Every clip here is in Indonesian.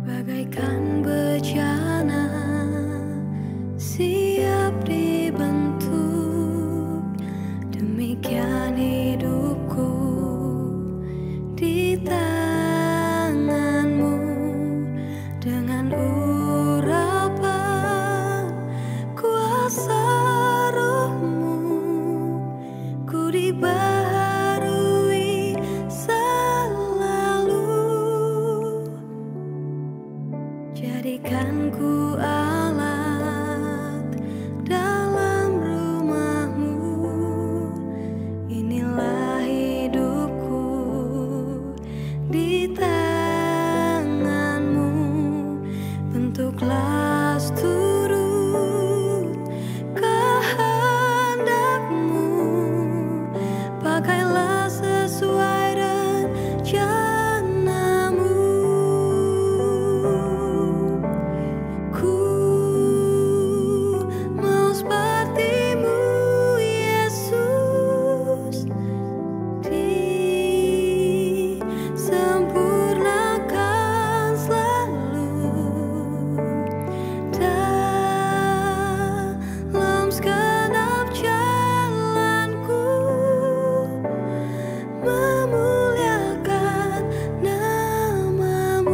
Bagaikan bejana siap dibentuk, demikian hidupku di tanganmu. Dengan urapan kuasa rohmu, ku dibaharui selalu. Jadikan ku alat dalam rumahmu, inilah hidupku di tanganmu. Bentuklah turut kehendakmu, pakailah sesuai rencanamu. Ku mau sepertimu, Yesus, disempurnakan selalu dalam segenap jalanku, memuliakan namamu.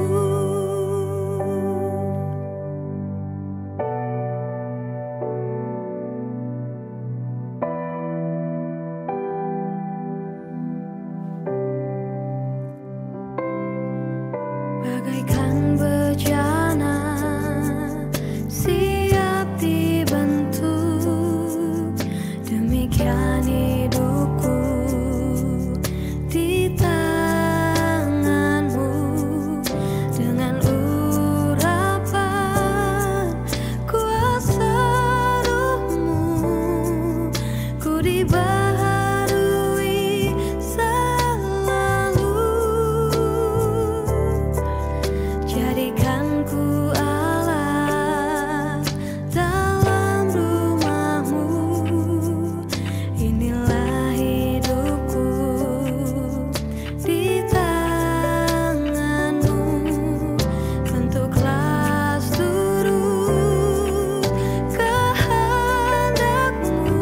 Bagaikan bejana siap dibentuk, demikian hidupku di tanganmu. Dengan urapan kuasa rohmu, ku dibaharui selalu. Jadikan ku alat dalam rumahmu, inilah hidupku di tanganmu. Bentuklah turut kehendakmu,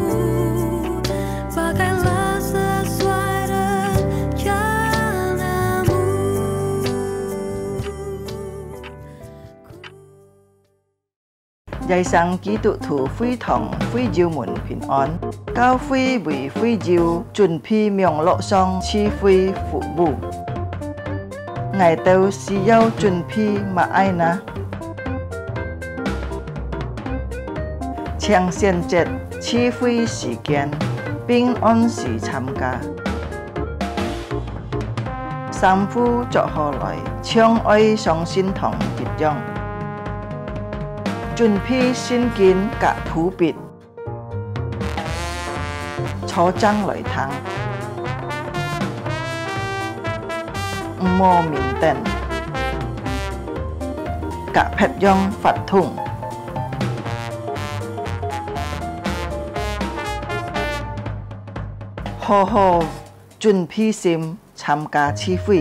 pakailah sesuai rencanamu. Giai sang ký tụ thủ phi thòng phi diêu muộn bình an, cao phi vì phi diêu chuẩn phi miệng lộ song chi phi phụ bù. Ngài tâu xì yêu chuẩn phi mà ai na. Chiang xiên chết chi phi sĩ kiến, bình an sĩ tham ca. Sam phu cho họ lại, chiang oi song xin thòng biệt dòng. Chuẩn phi xin kiến cả thú bịt, cho trăng lợi thắng. Mô mình tên, cả phép dòng phát thùng. Hồ hồ, chuẩn phi sim tham ca chi phi.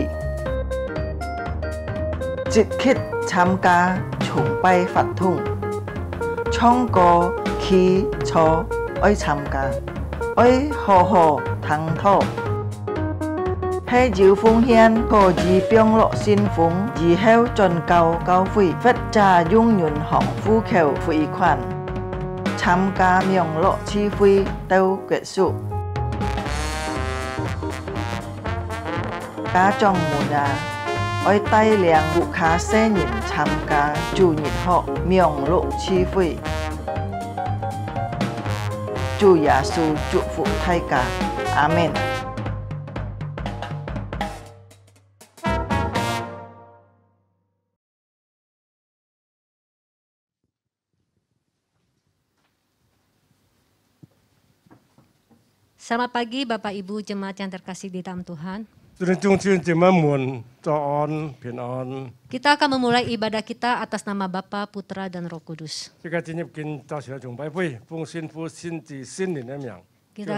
Dịch khít tham ca chung bay phát thùng. Trong có khí cho ơi tham ca, ơi hồ hồ thắng thọ. Hay diệu phong hiên có gì biếng lộ xin phúng, gì heo tròn cao cao phi, vết trà dung nhuận hỏng phu khều phi khoản. Tham ca miệng lộ chi phi tâu kết sụ. Cá trong mùa nhà, ôi tay liang vụ khá xe nhìn tham ca chủ nhịn họ miệng lộ chi phi. Chủ Giêsu chúc phúc thay cả. Amen. Selamat pagi Bapak Ibu jemaat yang terkasih di dalam Tuhan. Kita akan memulai ibadah kita atas nama Bapa, Putra, dan Roh Kudus. Kita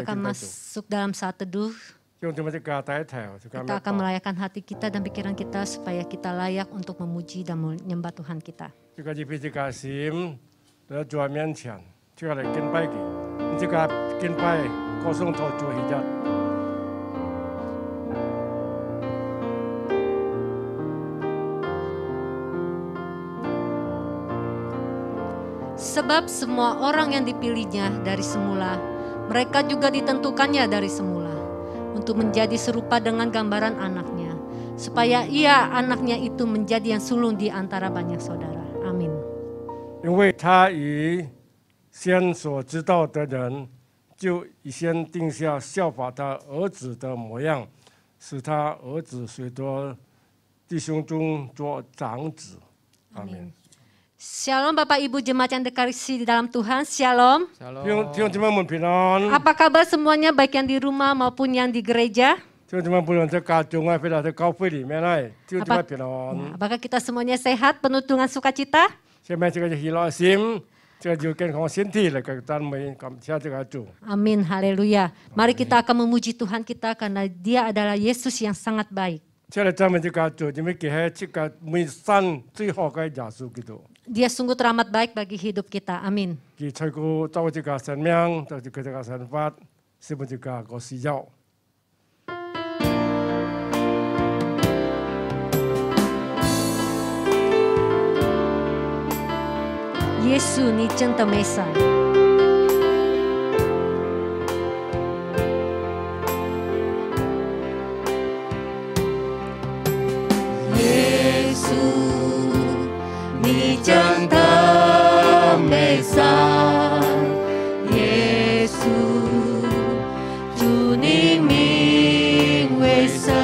akan masuk dalam saat teduh 用这么一个抬头，就 Kita akan melayakan hati kita dan pikiran kita supaya kita layak untuk memuji dan menyembah Tuhan kita. 这个一批这个心在主面前，这个来敬拜佢，这个敬拜歌颂他主一日。 Sebab semua orang yang dipilihnya dari semula, mereka juga ditentukannya dari semula untuk menjadi serupa dengan gambaran anaknya, supaya ia anaknya itu menjadi yang sulung di antara banyak saudara. Amin. 因为他以先所知道的人，就以先定下效法他儿子的模样，使他儿子随着弟兄中做长子。阿门。 Shalom Bapak Ibu Jemaat yang dikasihi di dalam Tuhan, Shalom. 弟兄姊妹们平安。 Apa kabar semuanya baik yang di rumah maupun yang di gereja? 弟兄姊妹，不论在家中啊，或者在教会里面来，弟兄姊妹平安。 Apakah kita semuanya sehat, penuh dengan sukacita? 下面这个喜乐心，这个就健康身体来给咱们感谢这个主。 Amin, haleluya. Mari kita akan memuji Tuhan kita karena Dia adalah Yesus yang sangat baik. 这个咱们这个主，因为佢系这个每生最好嘅耶稣基督。 Dia sungguh teramat baik bagi hidup kita. Amin. 佢透過做這個生命，做這個生活，是不這個需要。 耶稣，你真的美善。耶稣，你真的美善。耶稣，主你名为圣。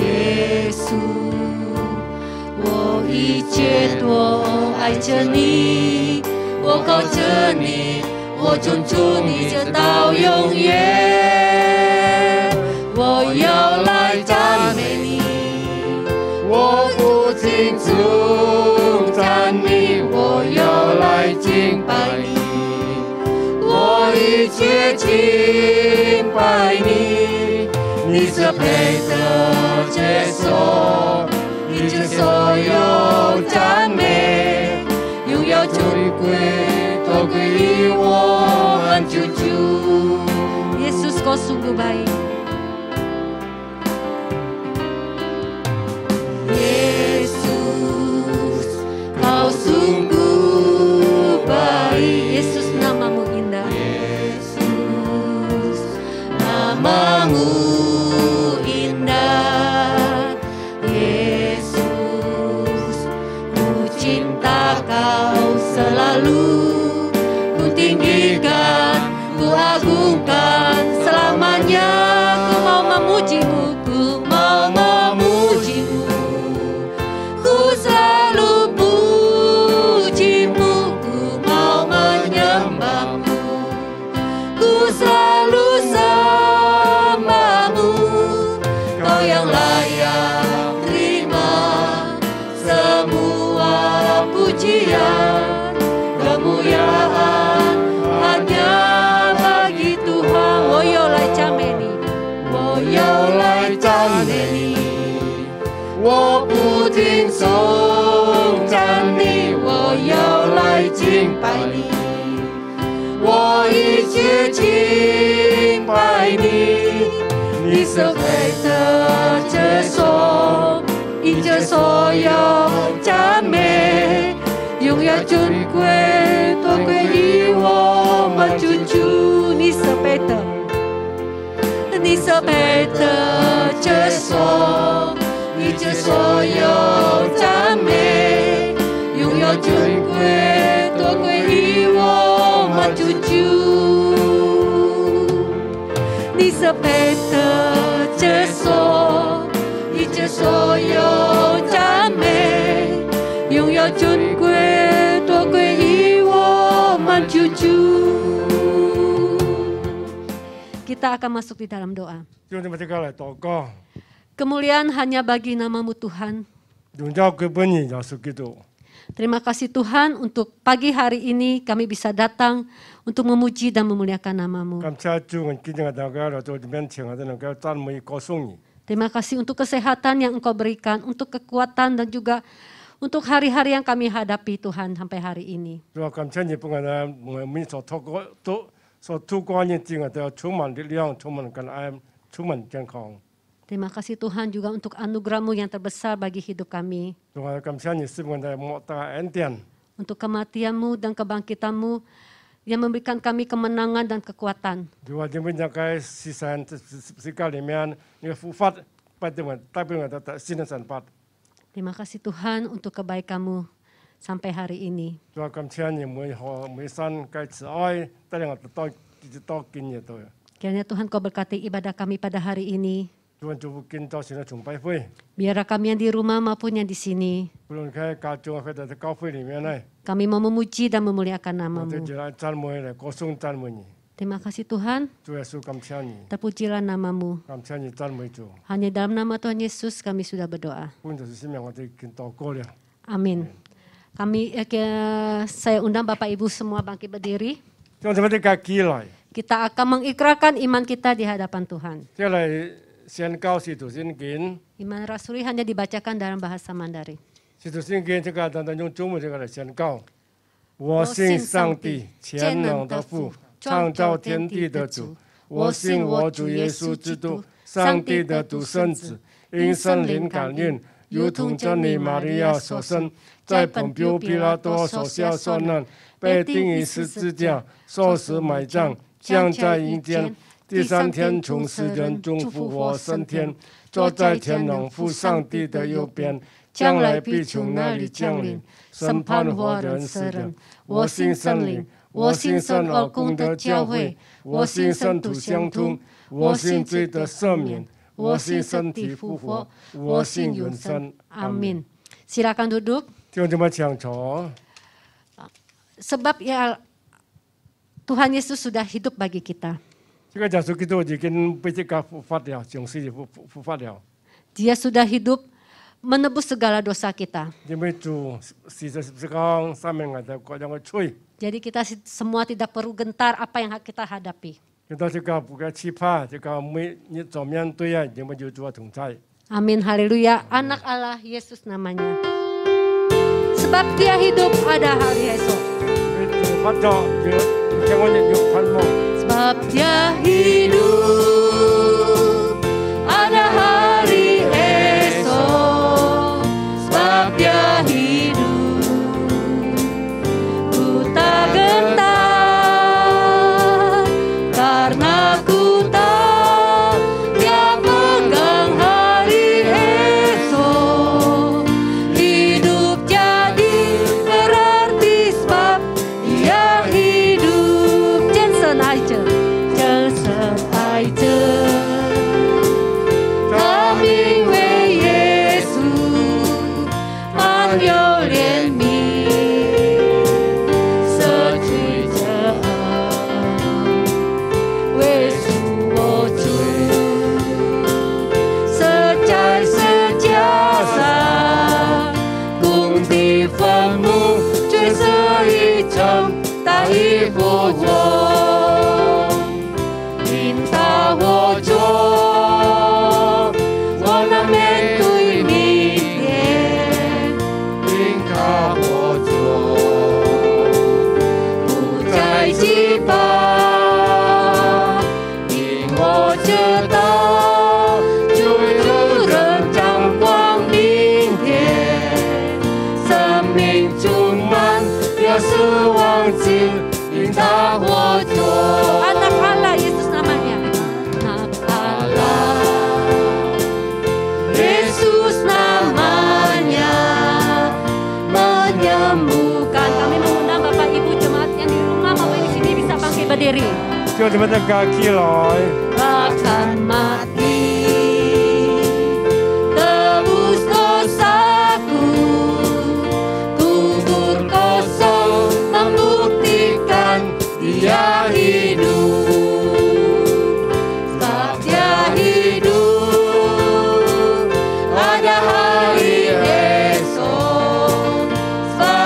耶稣，我一切都爱着你，我靠着你，我尊重你直到永远。我要来赞美你，我不停颂赞你，我要来敬拜你，我一切敬拜你，你是配得接受，你是所有赞美，荣耀尊贵都归于我们救主。 Yesus, Kau sungguh baik. Yesus, Kau sungguh baik. Yesus, namamu indah. Yesus, namamu indah. Yesus, ku cinta Kau selalu, ku tinggikan, ku agungkan selamanya. Ku mau memujimu, ku mau memujimu, ku selalu pujimu, ku mau menyembahmu, ku selalu sembahmu. Kau yang layak terima semua pujian, kemuliaan hanya bagi Tuhan. 我又来赞美你，我要来赞美你，我不停颂赞你，我要来敬拜你，我一切敬拜你，你是配得接受，因着所有赞美，荣耀尊贵都归于我们主主，你是配得。你是配得接受，你这所有赞美，荣耀尊贵都归于我们主主。你是配得接受，你这所有赞美，荣耀尊贵都归于我们主主。 kita akan masuk di dalam doa. 弟兄姊妹，這個來禱告， Kemuliaan hanya bagi namamu Tuhan. 榮耀歸本人耶穌基督。Terima kasih Tuhan untuk pagi hari ini kami bisa datang untuk memuji dan memuliakan nama-Mu. 感謝主，我今日大家來到你面前，我哋能夠讚美歌頌你。 Terima kasih untuk kesehatan yang Engkau berikan, untuk kekuatan dan juga untuk hari-hari yang kami hadapi Tuhan sampai hari ini. 主啊，感謝你不管呢，我們所透過嘅經都要充滿力量，充滿感恩，充滿健康。 Terima kasih Tuhan juga untuk anugerah-Mu yang terbesar bagi hidup kami. 主啊，感謝你是我哋莫大恩典。 Untuk kematian-Mu dan kebangkitan-Mu yang memberikan kami kemenangan dan kekuatan. 主啊，因為在世界裡面，你嘅復活帶俾我哋新嘅生活。 Terima kasih Tuhan untuk kebaikan-Mu sampai hari ini. 主啊，感謝你每生嘅慈愛，帶領我哋到今日到。 Kiranya Tuhan Kau berkati ibadah kami pada hari ini. 主啊，祝福今朝先嘅崇拜會。 Biarlah kami yang di rumah maupun yang di sini. 無論喺家中或者喺教會裡面呢， Kami mau memuji dan memuliakan 我哋 nama-Mu. 就來讚美你，歌頌讚美你。 Terima kasih Tuhan, 主耶穌，感謝你， terpujilah nama-Mu. 感謝你讚美主。 Hanya dalam nama Tuhan Yesus kami sudah berdoa. 本就是使命，我哋已經禱告了。 Amin. Saya undang Bapak Ibu semua bangkit berdiri. 將我哋嘅起來， Kita akan mengikrarkan iman kita di hadapan Tuhan. 即係宣告使徒信經， Iman rasuli hanya dibacakan dalam bahasa Mandarin. 使徒信經這個單單用中文這個來宣告。我信上帝，全能的父，創造天地的主。我信我主耶穌基督，上帝的獨生子，因聖靈感孕，如同真理瑪利亞所生，在本丟彼拉多手下受難，被釘於十字架，受死埋葬，降在陰間。第三天從死人中復活升天，坐在天能父上帝的右邊，將來必從那裡降臨，審判活人死人。我信聖靈，我信聖而共的教會，我信聖徒相通，我信罪的赦免，我信身體復活，我信永生。 Amin. Silakan duduk. 弟兄姊妹請坐。 Sebab ya Tuhan Yesus sudah hidup bagi kita. 這個耶穌基督已經被這個復活了，從死裡復活了。 Dia sudah hidup menebus segala dosa kita. 因為主死在十字架上面，我哋各樣嘅罪， Jadi kita semua tidak perlu gentar apa yang kita hadapi. kita 這個不該懼怕，這個所面對啊，因為有主同在。 Amin, haleluya. Anak Allah Yesus namanya. Sebab dia hidup ada hari esok. 主發咗，叫我哋要盼望。 Sebab dia hidup ada hari esok. Sebab dia hidup ku tak gentar, karena ku tahu dia pegang hari esok. Hidup jadi berarti sebab dia hidup. Jensen aja. Anak Allah Yesus namanya. Anak Allah Yesus namanya menyembuhkan. Kami mengundang Bapak Ibu jemaat yang di rumah maupun di sini bisa bangkit berdiri. 叫你們的家起來。 Akan mati tebus dosaku, kubur kosong membuktikan dia hidup. Sebab dia hidup ada hari esok. Sebab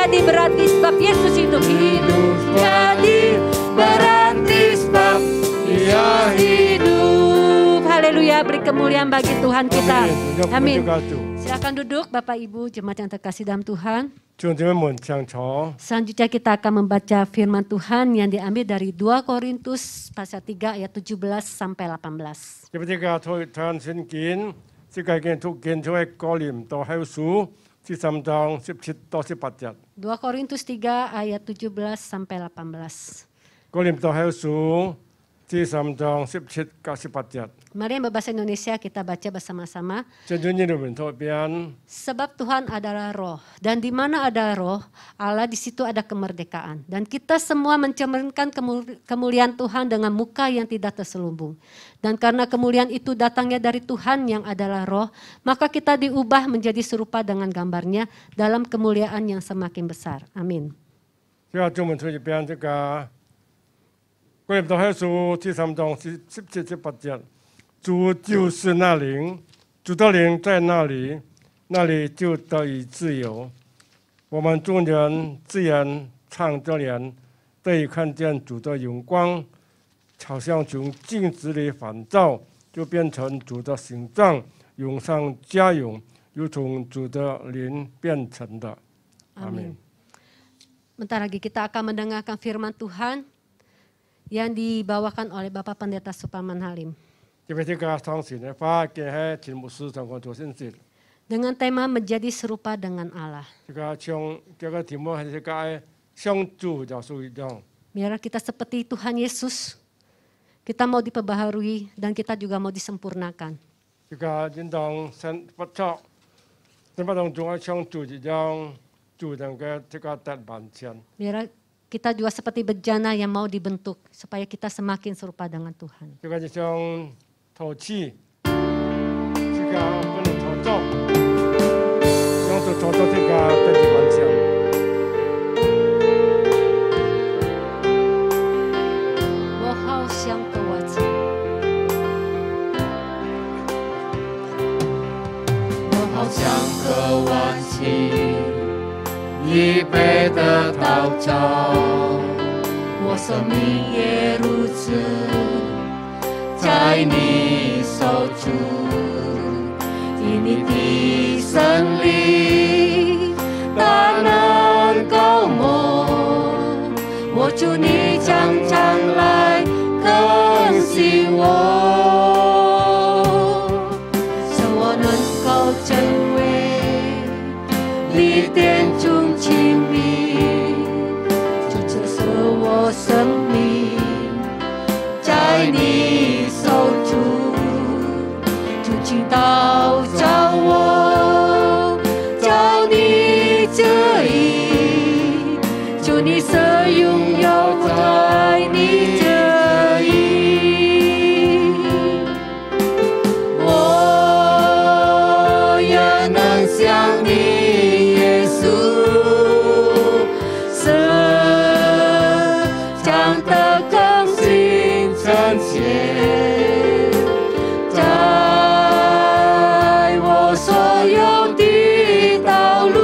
jadi berarti sebab Yesus hidup. Hidup jadi berarti sebab Dia hidup. Haleluya, beri kemuliaan bagi Tuhan kita. Amin. Amin. Silakan duduk Bapak Ibu jemaat yang terkasih dalam Tuhan. 弟兄姐妹们，请坐。 Selanjutnya kita akan membaca firman Tuhan yang diambil dari 2 Korintus pasal 3 ayat 17 sampai 18. 今日嘅睇聖經，即係嘅讀經出喺哥林多後書13章17到18節。 2 Korintus 3 ayat 17 sampai 18. 哥林多後書13章17到18節。 Mari yang berbahasa Indonesia kita baca bersama-sama. 正經裏面嗰邊， Sebab Tuhan adalah roh, dan di mana ada roh, Allah di situ ada kemerdekaan. Dan kita semua mencerminkan kemuliaan Tuhan dengan muka yang tidak terselubung. Dan karena kemuliaan itu datangnya dari Tuhan yang adalah roh, maka kita diubah menjadi serupa dengan gambarnya dalam kemuliaan yang semakin besar. Amin. 即係中文出一邊即個哥林多後書13章17、18節。 主就是那靈，主的靈在那裡，那裡就得以自由。我們眾人自然唱着臉，得以看見主的榮光，好像從鏡子裡反照，就變成主的形狀，榮上加榮，如從主的靈變成的。 Amin. Bentar lagi kita akan mendengarkan firman Tuhan yang dibawakan oleh Bapak Pendeta Suparman Halim. 因為這個當時呢，發嘅係前牧師同我做先知。 Dengan tema menjadi serupa dengan Allah. 這個像這個題目係這個相助就屬於一樣。 Biarlah kita seperti Tuhan Yesus. Kita mau diperbaharui dan kita juga mau disempurnakan. 這個應當生不錯，生不當中嘅相助一樣，助人嘅這個得萬千。 Biarlah kita juga seperti bejana yang mau dibentuk supaya kita semakin serupa dengan Tuhan. 這個就像陶器，這個不能陶造，用做陶造這個得萬千。 我好像个瓦器，我好像个瓦器，已被得陶造，我生命也如此，在你手中，因你的胜利大能高莫，我祝你常常来更新我，使我能够成为你殿中清明，就这是我生命在你手中，就请祷照我，照你旨意，求你所拥有在你旨意，我也能像你耶稣，是将的更新呈现，在我所有的道路，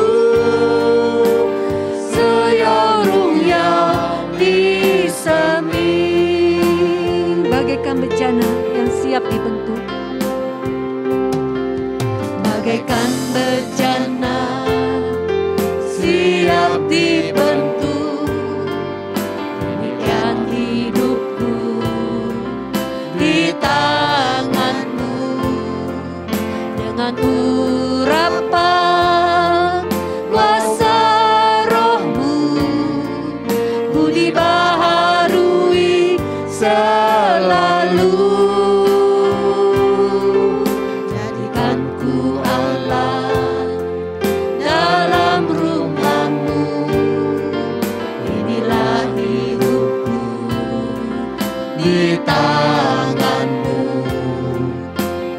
是有荣耀的生命。 bagaikan bejana yang siap dibentuk. Bagaikan bejana siap dibentuk, demikian hidupku di tanganmu, dengan urapan kuasa rohmu, ku dibaharui selalu. Jadikanku Allah dalam rumahmu, inilah hidupku di tanganmu,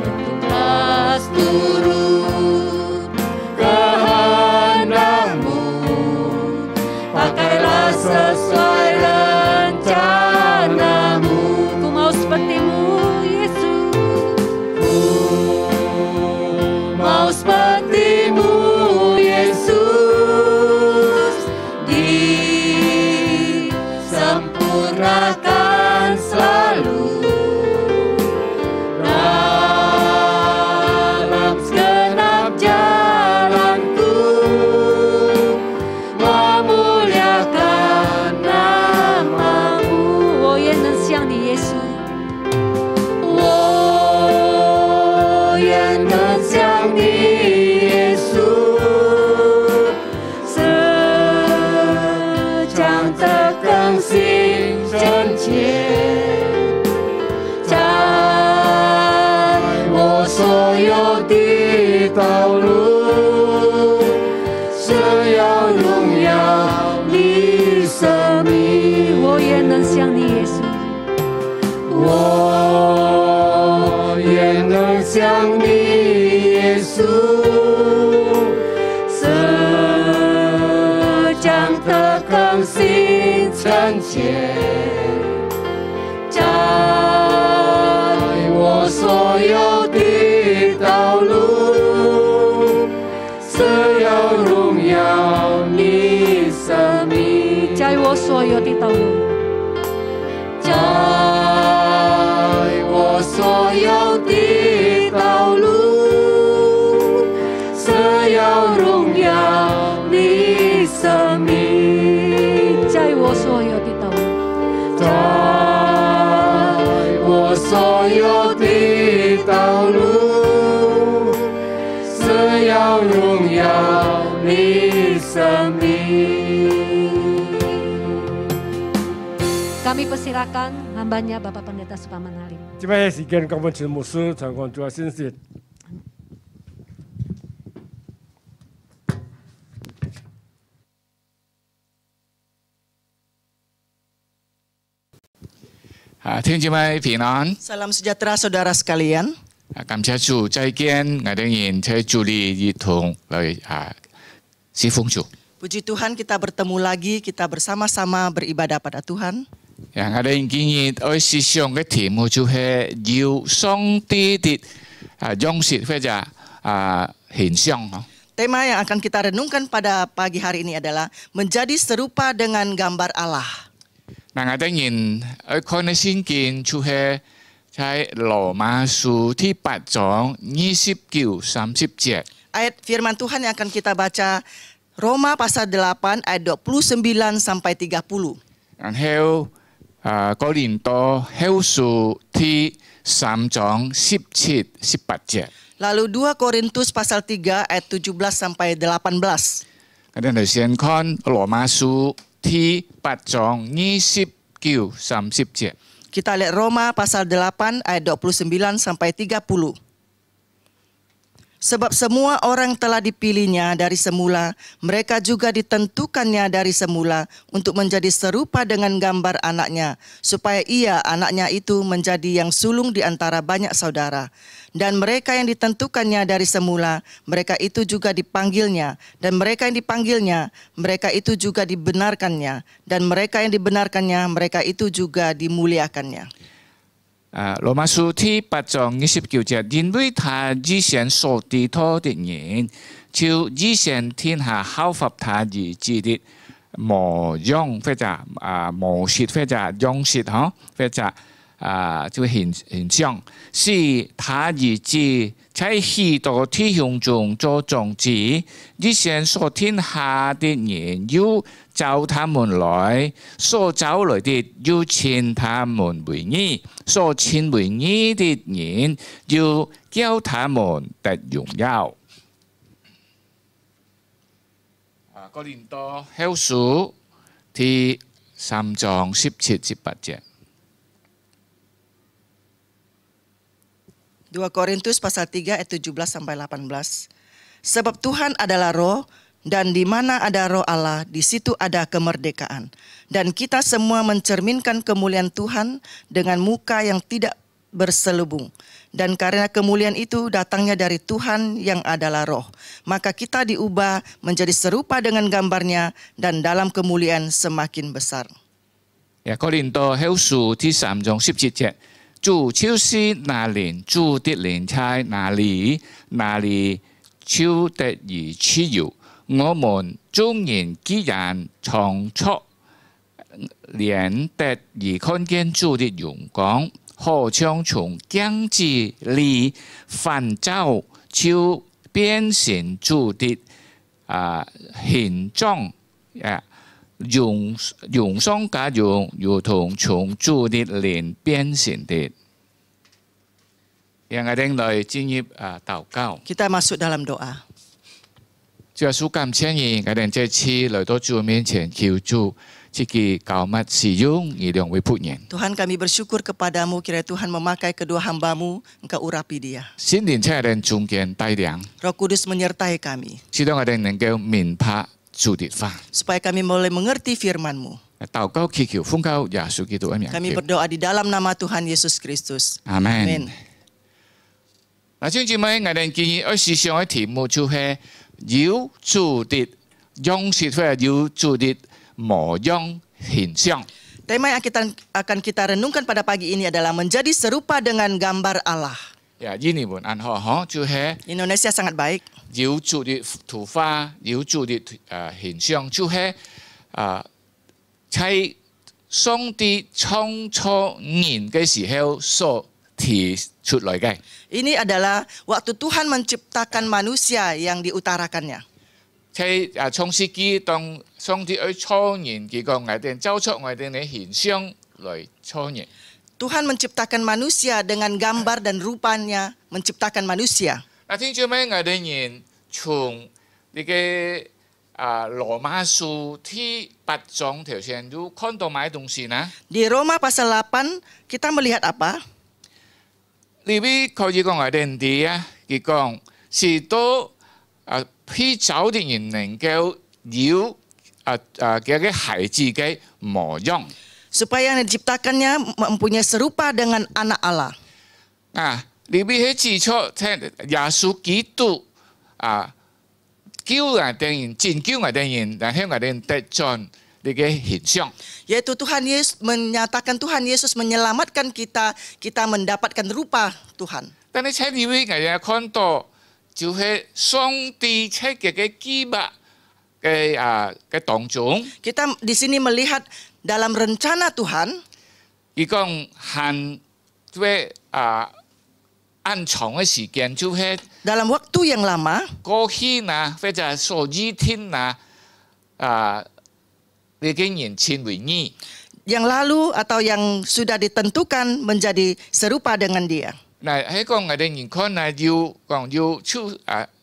bentuklah turut kehendakmu, pakailah sesuai rencanamu. Ku mau sepertimu Yesus. Mau sepertimu Yesus, 的更新真切，在我所有的道路，是要荣耀你生命。我也能像你，耶稣。我也能像你，耶稣，这样的更新真切，在我所有的道路，是要荣耀你生命。在我所有的道路，在我所有的道路，是要荣耀你生命。在我所有的道路，在我所有的道路，是要荣耀你生命。 kami persilakan hambanya Bapak Pendeta Supaman Halim. 这边时间，我们请牧师传讲主要信息。弟兄姊妹平安。 Salam sejahtera saudara sekalian. 感謝主，再見，我哋人喺主裏一同嚟侍奉主。 Puji Tuhan kita bertemu lagi, kita bersama-sama beribadah pada Tuhan. 我哋今日愛思想嘅題目就係要上帝的樣式或者形象。 Tema yang akan kita renungkan pada pagi hari ini adalah menjadi serupa dengan gambar Allah. 我哋人愛看嘅聖經就係喺羅馬書第8章29、30節。 Ayat firman Tuhan yang akan kita baca Roma pasal 8 ayat 29 sampai 30. 然後哥林多後書第3章17、18節。 Lalu 2 Korintus pasal 3 ayat 17 sampai 18. 我哋先看羅馬書第8章29、30節。 Kita lihat Roma pasal 8 ayat 29 sampai 30. Sebab semua orang telah dipilihnya dari semula, mereka juga ditentukannya dari semula untuk menjadi serupa dengan gambar anaknya, supaya ia, anaknya itu, menjadi yang sulung di antara banyak saudara. Dan mereka yang ditentukannya dari semula, mereka itu juga dipanggilnya. Dan mereka yang dipanggilnya, mereka itu juga dibenarkannya. Dan mereka yang dibenarkannya, mereka itu juga dimuliakannya. 羅馬書第8章29節，因為他以前所地土的人，就以前天下效法他兒子的模樣，或者模式，或者樣式，或者就形象，是他兒子在許多弟兄中做種子，以前所天下的人又召他們來，所召來的又稱他們為義，所稱為義的人又叫他們得榮耀。哥林多後書第3章17、18節。 2 Korintus pasal 3 ayat 17 sampai 18. Sebab Tuhan adalah roh, dan di mana ada roh Allah, di situ ada kemerdekaan. Dan kita semua mencerminkan kemuliaan Tuhan dengan muka yang tidak berselubung. Dan karena kemuliaan itu datangnya dari Tuhan yang adalah roh, maka kita diubah menjadi serupa dengan gambarnya dan dalam kemuliaan semakin besar. 哥林多後書第3章17節。 主就是那靈，主的靈在哪裏，哪裏就得以自由。我們眾人既然從初連得以看見主的榮光，何嘗從鏡子裏反照，就變成主的形狀？用上加用，如同從主的靈變成的。讓我哋來進入禱告。 Kita masuk dalam doa. 主耶穌感謝你，我哋這次來到主面前求主，自己高密使用而兩位僕人。 Tuhan kami bersyukur kepadamu, kiranya Tuhan memakai kedua hambamu, Engkau urapi dia. 聖靈在我哋中間帶領， Roh Kudus menyertai kami, 使到我哋能夠明白主的話。 supaya kami boleh mengerti firman-Mu. 禱告祈求奉靠耶穌基督嘅名 Kami 求， berdoa di dalam nama Tuhan Yesus Kristus. 阿門。 Amin. 嗱，弟兄姊妹，我哋建議思想嘅題目就係有主的樣式或者有主的模樣形象。 Tema yang akan kita renungkan pada pagi ini adalah menjadi serupa dengan gambar Allah. 呀，印尼文按好就係 Indonesia sangat baik. 有主的圖畫，有主的形象，就係喺上帝創造人嘅時候所提出來嘅。 Ini adalah waktu Tuhan menciptakan manusia yang diutarakannya. 喺創世記當上帝去創人，佢講我哋照出我哋嘅形象來創人。 Tuhan menciptakan manusia dengan gambar dan rupanya menciptakan manusia. 嗱，聽住咩？我哋人從呢個羅馬書第8章條線都看到買東西呢？ Di Roma pasal 8 kita melihat apa? 呢邊可以講我哋啲啊，佢講是到去找啲人能夠有嘅孩子嘅模樣。 Supaya yang diciptakannya mempunyai serupa dengan anak Allah. 啊，呢邊係指出聽耶穌基督叫我哋人，拯救我哋人，然後我哋得盡呢個形象。 Yaitu Tuhan Yesus menyatakan Tuhan Yesus menyelamatkan kita, kita mendapatkan rupa Tuhan. 但係喺呢邊我哋看到就係上帝喺嘅計劃嘅當中， Kita di sini melihat dalam rencana Tuhan, 佢講限為按長嘅時間，就係 dalam waktu yang lama, 過去呐，或者數日天呐，呢個人稱為義。 yang lalu atau yang sudah ditentukan menjadi serupa dengan dia. 嗱，喺講我哋人看啊，要講要出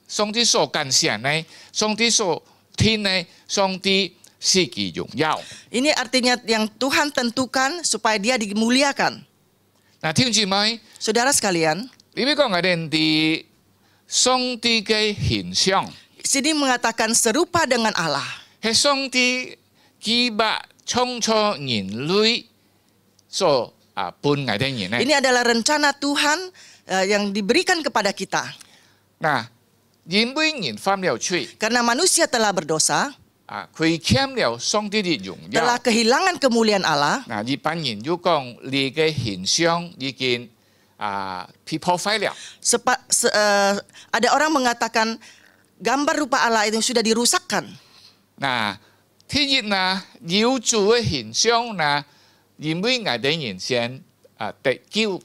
上帝所幹成呢，上帝所天呢，上帝是其榮耀。 Ini artinya yang Tuhan tentukan supaya dia dimuliakan. 嗱，聽住咪？ Saudara sekalian, 呢邊講我哋啲上帝嘅形象， sini mengatakan serupa dengan Allah. 係上帝計劃創造人類所伴我哋人呢。 Ini adalah rencana Tuhan yang diberikan kepada kita. 嗱，因為人犯了罪， Karena manusia telah berdosa, 佢欠了上帝的榮 telah 耀。 kehilangan kemuliaan Allah. 嗱，一般人要講你嘅形象已經被破壞了。 Ada orang mengatakan gambar rupa Allah itu sudah dirusakkan. 嗱，第一呢，有主嘅形象呢，因為我哋人先得救。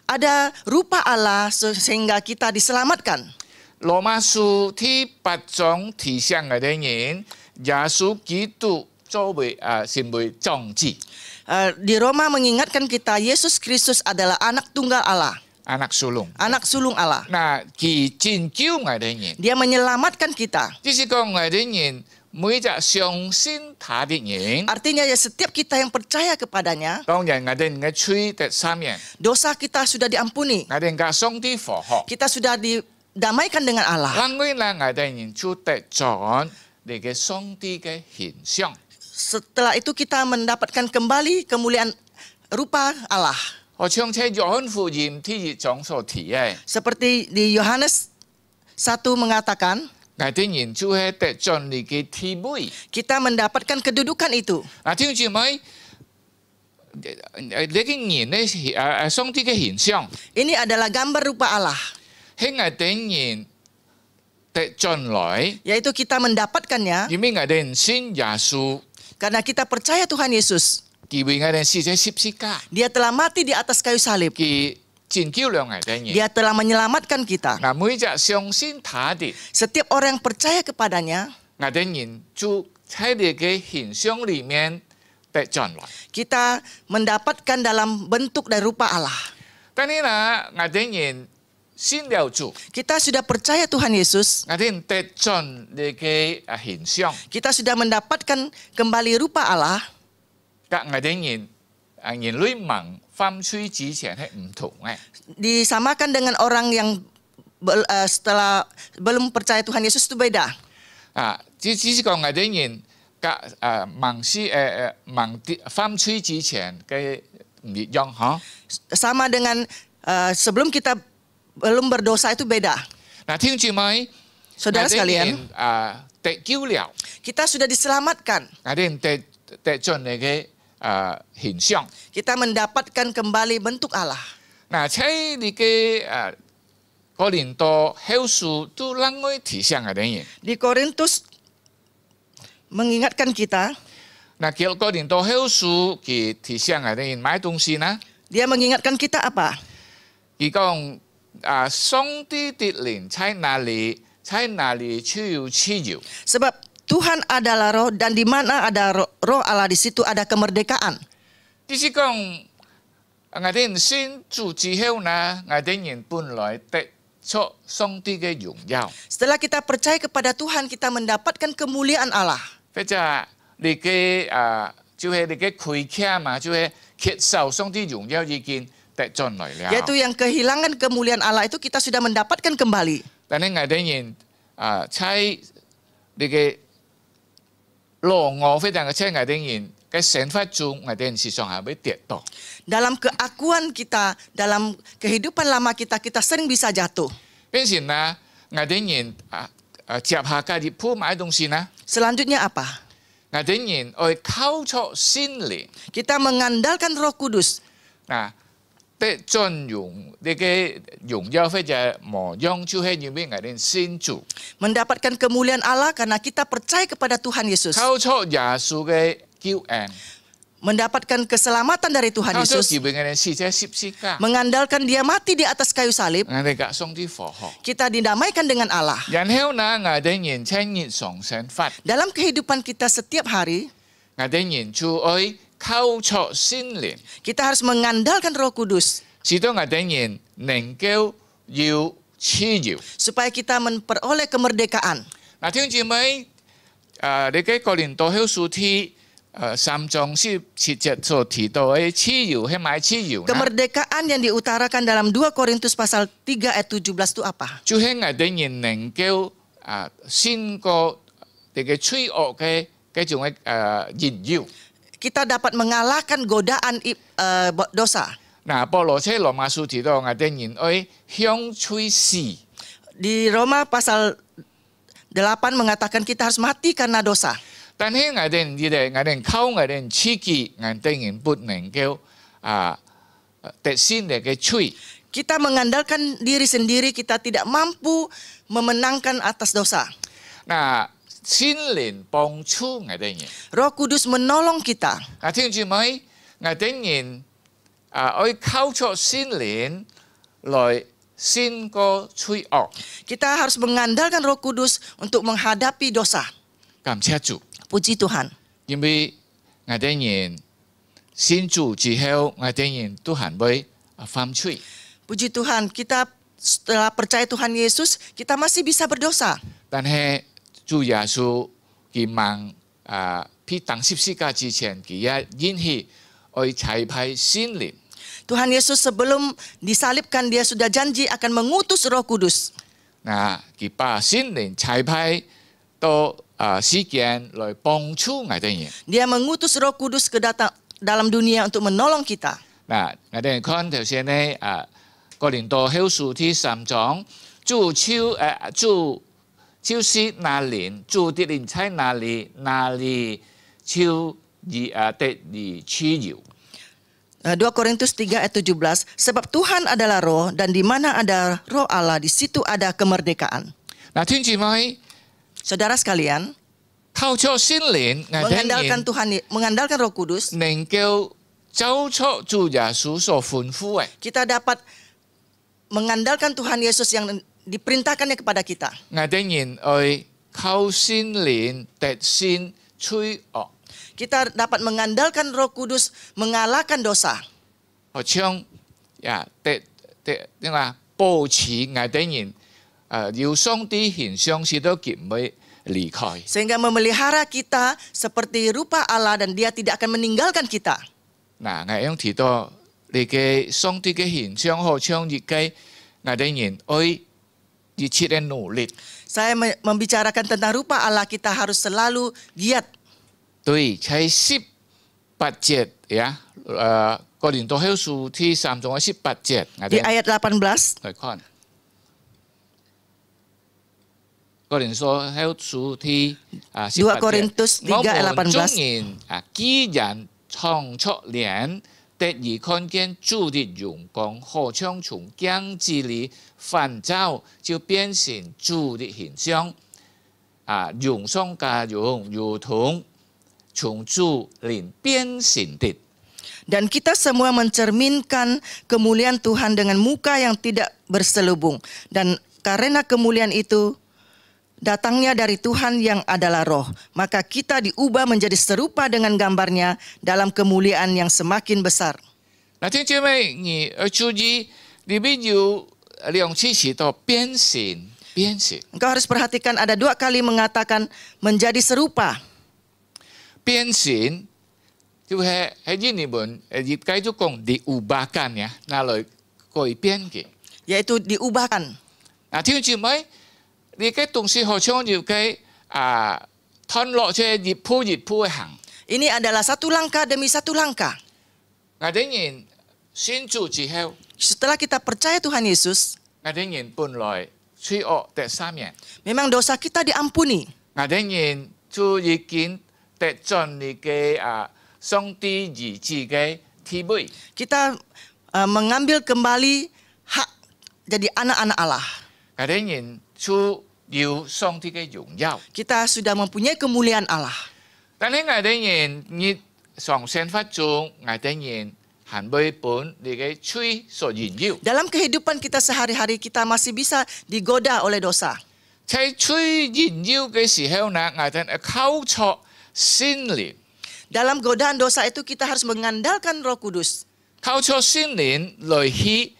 Ada rupa Allah sehingga kita diselamatkan. 羅馬書第8章提醒我哋人，耶穌基督作為成為長子， Di Roma mengingatkan kita Yesus Kristus adalah anak tunggal Allah, anak sulung。 anak sulung Allah. 嗱，佢拯救我哋人， Dia menyelamatkan kita. 即是講我哋人每隻相信他的人， Artinya ya setiap kita yang percaya kepadanya, 當然我哋嘅罪得赦免， dosa kita sudah diampuni. 我哋嘅上帝復活。 Kita sudah didamaikan dengan Allah. 因為呢，我哋人就得盡你嘅上帝嘅形象。 Setelah itu kita mendapatkan kembali kemuliaan rupa Allah. 好像喺約翰福音第1章所提嘅， Seperti di Yohanes 1 mengatakan, 我哋人就係得盡你嘅地位。 kita mendapatkan kedudukan itu. 嗱，聽住咪？你嘅人咧，上帝嘅形象， Ini adalah gambar rupa Allah, 喺我哋人得盡來， yaitu kita mendapatkannya 因為我哋人信耶穌， karena kita percaya Tuhan Yesus. 佢為我哋死喺十字架， Dia telah mati di atas kayu salib. 佢拯救了我哋人。 Dia telah menyelamatkan kita. 嗱，每隻相信他的， Setiap orang yang percaya kepadanya, 我哋人就喺你嘅形象裡面得盡來。 kita mendapatkan dalam bentuk dan rupa Allah. 但係呢，我哋人信了主， Kita sudah percaya Tuhan Yesus, 我哋人得盡你嘅形象。 kita sudah mendapatkan kembali rupa Allah. 甲我哋人類盲犯罪之前係唔同嘅。 Disamakan dengan orang yang setelah belum percaya Tuhan Yesus itu beda. 只是講我哋人甲盲犯罪之前嘅唔一樣嚇。 Sama dengan sebelum kita belum berdosa itu beda. 聽住咪？ Saudara sekalian, 得救了， kita sudah diselamatkan. 我哋得進嚟嘅形象。 Kita mendapatkan kembali bentuk Allah. 喺你嘅哥林多後書都啷個提醒我哋人？ Di Korintus mengingatkan kita. 叫哥林多後書佢提醒我哋人買東西呢？ Dia mengingatkan kita apa? 佢講上帝的靈在哪裡就有自由。 Sebab Tuhan adalah roh dan di mana ada roh Allah di situ ada kemerdekaan. 即是講我哋人信主之後呢，我哋人本來得出上帝嘅榮耀。 Setelah kita percaya kepada Tuhan, kita mendapatkan kemuliaan Allah. 或者你嘅就係你嘅虧欠嘛，就係缺少上帝榮耀已經得進來了。 Yaitu yang kehilangan kemuliaan Allah itu kita sudah mendapatkan kembali. 但係我哋人喺你嘅老我非常嘅喺我哋人嘅生活中，我哋人時常係會跌倒。 Dalam keakuan kita, dalam kehidupan lama kita, kita sering bisa jatuh. 變成呢，我哋人接下家己鋪買東西呢， Selanjutnya apa? 我哋人愛靠出心靈 Kita mengandalkan Roh Kudus. 得盡用你嘅榮耀或者模樣，就係因為我哋信主， Mendapatkan kemuliaan Allah karena kita percaya kepada Tuhan Yesus. 靠出耶穌嘅救恩， Mendapatkan keselamatan dari Tuhan 靠出 Yesus. 自己嘅死在十字架， Mengandalkan dia mati di atas kayu salib. 我哋嘅上帝復活。 Kita didamaikan dengan Allah. 然後呢，我哋人喺日常生活， Dalam kehidupan kita setiap hari, 我哋人就愛靠出心靈， kita harus mengandalkan Roh Kudus. 使到我哋人能夠有自由。 Supaya kita memperoleh kemerdekaan. 弟兄姊妹，你嘅哥林多後書ที่3章17節所提到嘅自由係咪自由呢？ Kemerdekaan yang diutarakan dalam 2 Korintus pasal 3 ayat 17 itu apa? 就係我哋人能夠勝過你嘅罪惡嘅嗰種嘅引誘。 Kita dapat mengalahkan godaan dosa. 保羅喺羅馬書提到我哋人愛向罪死。 Di Roma pasal 8 mengatakan kita harus mati karena dosa. 但係我哋靠我哋自己，我哋人不能夠得勝你嘅罪。 Kita mengandalkan diri sendiri, kita tidak mampu memenangkan atas dosa. 心靈幫助我哋人。 Roh Kudus menolong kita. 聽住咪？我哋人愛靠出心靈來勝過罪惡。 Kita harus mengandalkan Roh Kudus untuk menghadapi dosa. 感謝主， Puji Tuhan. 因為我哋人信主之後，我哋人都係會犯罪。 Puji Tuhan, kita setelah percaya Tuhan Yesus, kita masih bisa berdosa. 但係主耶穌佢問披當十字架之前，佢也應許愛差派聖靈。 Tuhan Yesus sebelum disalibkan, dia sudah janji akan mengutus Roh Kudus. 佢把聖靈差派到世間來幫助我哋人。 Dia mengutus Roh Kudus ke dalam dunia untuk menolong kita. 我哋看頭先呢哥林多後書第3章，主就是那靈，主的靈在哪裡，那裡就得以自由。 2 Korintus 3 ayat 17, sebab Tuhan adalah roh dan di mana ada roh Allah di situ ada kemerdekaan. 聽住咪？ Saudara sekalian, 靠著聖靈，我哋 mengandalkan Roh Kudus, 能夠走出主耶穌所吩咐嘅。 kita dapat mengandalkan Tuhan Yesus yang diperintahkannya kepada kita. 我哋人愛靠聖靈得勝罪惡。 Kita dapat mengandalkan Roh Kudus mengalahkan dosa. 好像保持我哋人有上帝形象，使到佢唔會離開。 Sehingga memelihara kita seperti rupa Allah dan dia tidak akan meninggalkan kita. 嗱，我用提到你嘅上帝嘅形象，好像熱雞，我哋人愛熱切嘅努力， Saya membicarakan tentang rupa Allah, kita harus selalu giat. 對，喺18節呀，哥林多後書ที่3章18節，我 Di 哋 ayat 18, 嚟看。哥林多後書ที่18 2 Korintus 節，我 3 們眾 18. 人既然從初年得以看見主的榮光，好像從鏡子裏反照，就變成主的形象。榮上加榮，如同從主靈變成的。 Dan kita semua mencerminkan kemuliaan Tuhan dengan muka yang tidak berselubung. Dan karena kemuliaan itu datangnya dari Tuhan yang adalah roh, maka kita diubah menjadi serupa dengan gambarnya dalam kemuliaan yang semakin besar. 那弟兄姐妹，你要注意，里面有2次提到變形，變形， Engkau harus perhatikan ada 2 kali mengatakan menjadi serupa. 變形就係喺英文亦繼續講diubahkan呀，拿來改變嘅。 Yaitu diubahkan. 嗱，弟兄姐妹，你嘅東西好像要嘅吞落去一步一步嘅行。 Ini adalah satu langkah demi satu langkah. 我哋人信主之後， Setelah kita percaya Tuhan Yesus, 我哋人本來罪惡得赦免， memang dosa kita diampuni. 我哋人就已經得盡你嘅上帝兒子嘅地位。 Kita mengambil kembali hak jadi anak-anak Allah. 我哋人就有上帝嘅榮耀。 Kita sudah mempunyai kemuliaan Allah. 但係我哋人日常生活中，我哋人還未本你嘅罪所引誘。 Dalam kehidupan kita sehari-hari kita masih bisa digoda oleh dosa. 在罪引誘嘅時候呢，我哋靠錯聖靈， Dalam godaan dosa itu kita harus mengandalkan Roh Kudus. 靠錯聖靈來去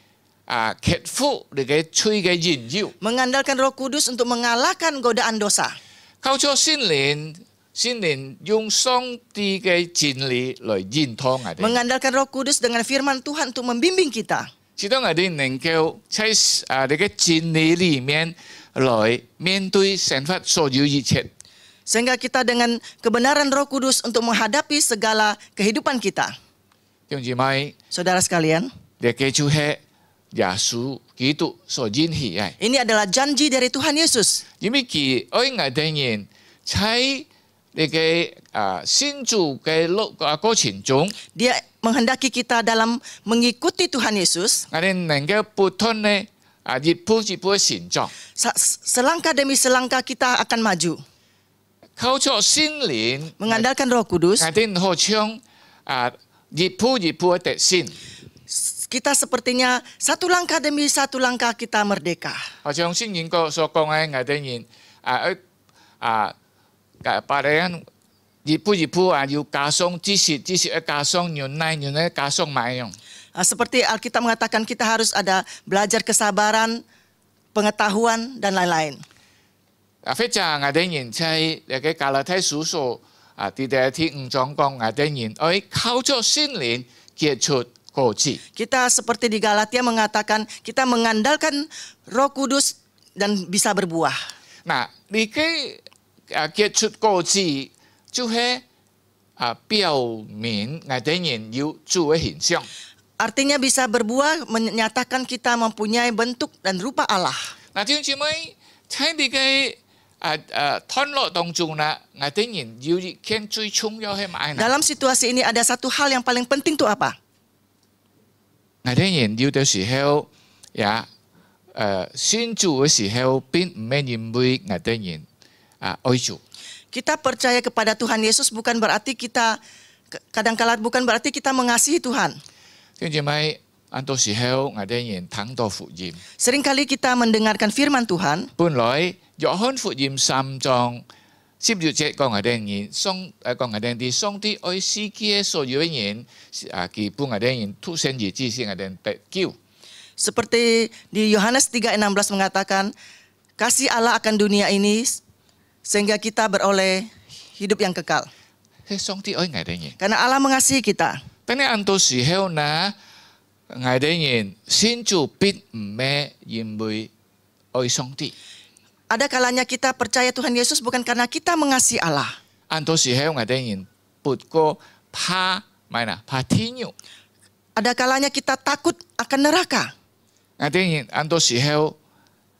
克服你嘅罪嘅引誘。 Mengandalkan Roh Kudus untuk mengalahkan godaan dosa. 靠錯聖靈用上帝嘅真理來引導我哋， Mengandalkan Roh Kudus dengan firman Tuhan untuk membimbing kita. 使到我哋能夠在你嘅真理裏面來面對生活所有一切。 Sehingga kita dengan kebenaran Roh Kudus untuk menghadapi segala kehidupan kita. 弟兄姊妹， Saudara sekalian, 你記住係耶穌基督所應許嘅， ini adalah janji dari Tuhan Yesus. 因為佢愛我哋人喺你嘅信主嘅過程中， Dia menghendaki kita dalam mengikuti Tuhan Yesus. 我哋能夠不斷呢一步一步成長。 Selangkah demi selangkah kita akan maju. 靠著聖靈， Mengandalkan Roh Kudus, 我哋好像一步一步得勝。 kita sepertinya satu langkah demi satu langkah kita merdeka. 好像聖經所講嘅，我哋人把人一步一步要加上知識要加上忍耐加上愛用。 Seperti Alkitab mengatakan kita harus ada belajar kesabaran, pengetahuan, dan lain-lain. 或者我哋人在那個加拉太書所第5章講，我哋人愛靠著聖靈結出果子。 Kita seperti di Galatia mengatakan kita mengandalkan Roh Kudus dan bisa berbuah. 嗱，你嘅結出果子就係表明我哋人要主嘅形象。 Artinya bisa berbuah menyatakan kita mempunyai bentuk dan rupa Allah. 嗱，弟兄姊妹，喺你嘅吞落當中啦，我哋人要一件最重要係乜嘢？ Dalam situasi ini ada satu hal yang paling penting itu apa? 我哋人要嘅時候，信主嘅時候並唔係因為我哋人愛主。 Kita percaya kepada Tuhan Yesus bukan berarti kita kadang-kala bukan berarti kita mengasihi Tuhan. 弟兄姊妹，很多時候我哋人聽到福音， Seringkali kita mendengarkan firman Tuhan. 本來約翰福音3章16節講我哋人講我哋啲上帝愛世界所有嘅人，基本我哋人出生而至是我哋得救。 Seperti di Yohanes 3:16 mengatakan, kasih Allah akan dunia ini sehingga kita beroleh hidup yang kekal. 係上帝愛我哋人。 Karena Allah mengasihi kita. 但係按到時候呢，我哋人先就必唔係因為愛上帝。 Ada kalanya kita percaya Tuhan Yesus bukan karena kita mengasihi Allah. 按到時候我哋人不過怕咩怕天獄。 Ada kalanya kita takut akan neraka. 我哋人按到時候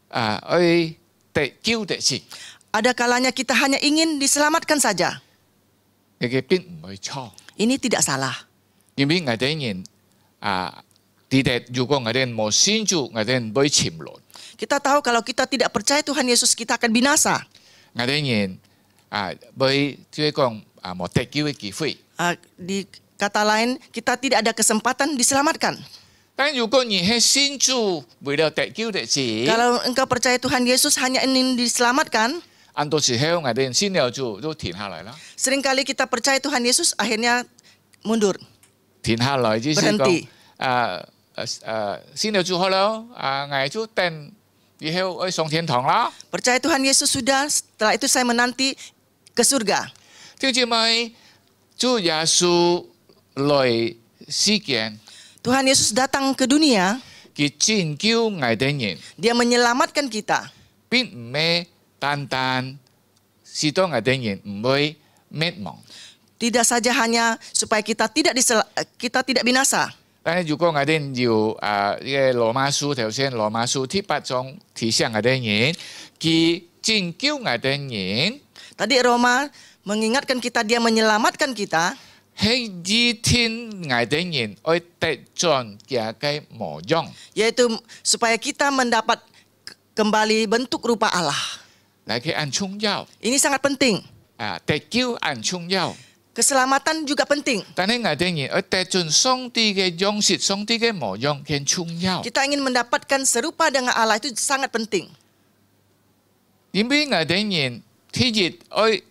愛得救得死， Ada kalanya kita hanya ingin diselamatkan saja. 你嘅必唔會錯。 Ini tidak salah. 因為我哋人如果我哋人冇信主，我哋人會沉淪。 Kita tahu kalau kita tidak percaya Tuhan Yesus, kita akan binasa. 我哋人會即係講冇得救嘅機會。 Di kata lain, kita tidak ada kesempatan diselamatkan. 但如果你係信主，為了得救得死， Kalau engkau percaya Tuhan Yesus hanya ingin diselamatkan, 按到時候我哋人信了主都停下來啦。 seringkali kita percaya Tuhan Yesus akhirnya mundur. 停下來即係 Berhenti. 講信了主好了，我就等以後去上天堂啦。 Percaya Tuhan Yesus sudah, setelah itu saya menanti ke surga. 弟兄姊妹，主耶穌來世間， Tuhan Yesus datang ke dunia, 佢拯救我哋人， Dia menyelamatkan kita. 並唔係單單使到我哋人唔會滅亡。 Tidak saja hanya supaya kita tidak binasa. 但係如果我哋要嘅羅馬書頭先，羅馬書第8章提醒我哋人，佢拯救我哋人。 Tadi Roma mengingatkan kita, Dia menyelamatkan kita. 係以天我哋人愛得盡嘅嘅模樣， Yaitu supaya kita mendapat kembali bentuk rupa Allah. 嚟嘅按重要， Ini sangat penting. 得救按重要。 Keselamatan juga penting. 但係我哋人愛得盡上帝嘅樣式、上帝嘅模樣更重要。 Kita ingin mendapatkan serupa dengan Allah, itu sangat penting. 因為我哋人第一愛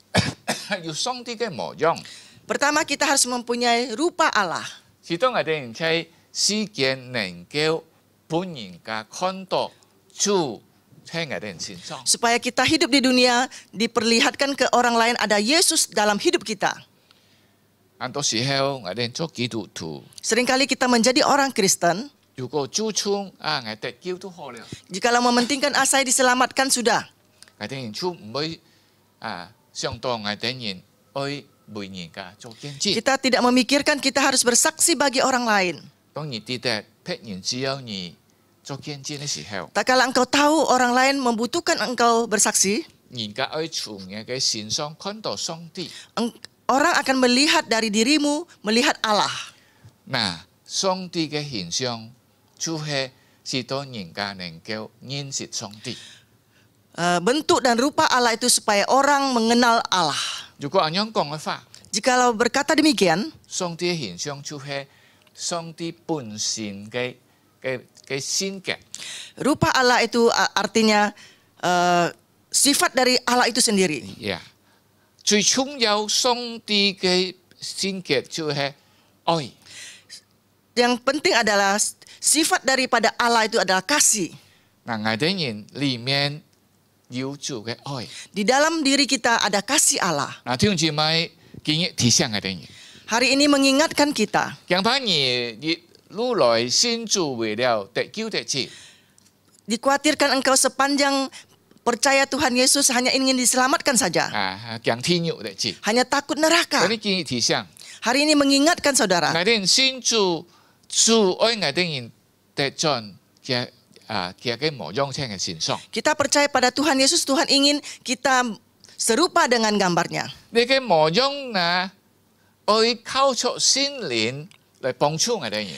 要上帝嘅模樣， Pertama, kita harus mempunyai rupa Allah. 使到我哋人喺世間能夠本人嘅看到主喺我哋人身上。 Supaya kita hidup di dunia, diperlihatkan ke orang lain ada Yesus dalam hidup kita. 按到時候我哋做基督徒， Seringkali kita menjadi orang Kristen, 如果主衝我得救都好了。 jikalau mementingkan saya diselamatkan sudah. 我哋人主唔會上當我哋人愛為人家做見證。 Kita tidak memikirkan kita harus bersaksi bagi orang lain. 當你記得別人只有你做見證嘅時候， Tak kala engkau tahu orang lain membutuhkan engkau bersaksi, 人家愛從你嘅身上看到上帝。 orang akan melihat dari dirimu, melihat Allah. 嗱，上帝嘅形象就係使到人家能夠認識上帝。 Bentuk dan rupa Allah itu supaya orang mengenal Allah. 如果咁樣講嘅話， Jikalau berkata demikian, 上帝嘅形象就係上帝本身嘅性格。 rupa Allah itu artinya sifat dari Allah itu sendiri.呀，最重要上帝嘅性格就係愛。 Yang penting adalah sifat daripada Allah itu adalah kasih. 嗱，我哋人裡面有主嘅愛。 Di dalam diri kita ada kasih Allah. 嗱，弟兄姊妹，今日提醒我哋人， Hari ini mengingatkan kita, 強把你路來先主為了得救得死， dikhawatirkan engkau sepanjang percaya Tuhan Yesus hanya ingin diselamatkan saja. 強天獄得死。 Hanya takut neraka. 所以今日提醒， Hari ini mengingatkan saudara, 我哋人先主愛我哋人得盡嘅模樣喺嘅身上。 kita percaya pada Tuhan Yesus, Tuhan ingin kita serupa dengan gambarnya. 你嘅模樣呢，愛靠出心靈嚟幫助我哋人。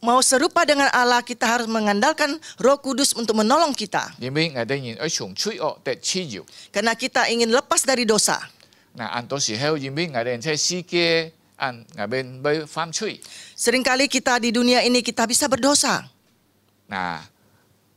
Mau serupa dengan Allah, kita harus mengandalkan Roh Kudus untuk menolong kita. 因為我哋人愛從罪惡得自由。 Karena kita ingin lepas dari dosa. 嗱，按到時候，因為我哋人喺世界按我哋會犯罪。 Seringkali kita di dunia ini kita bisa berdosa. 嗱，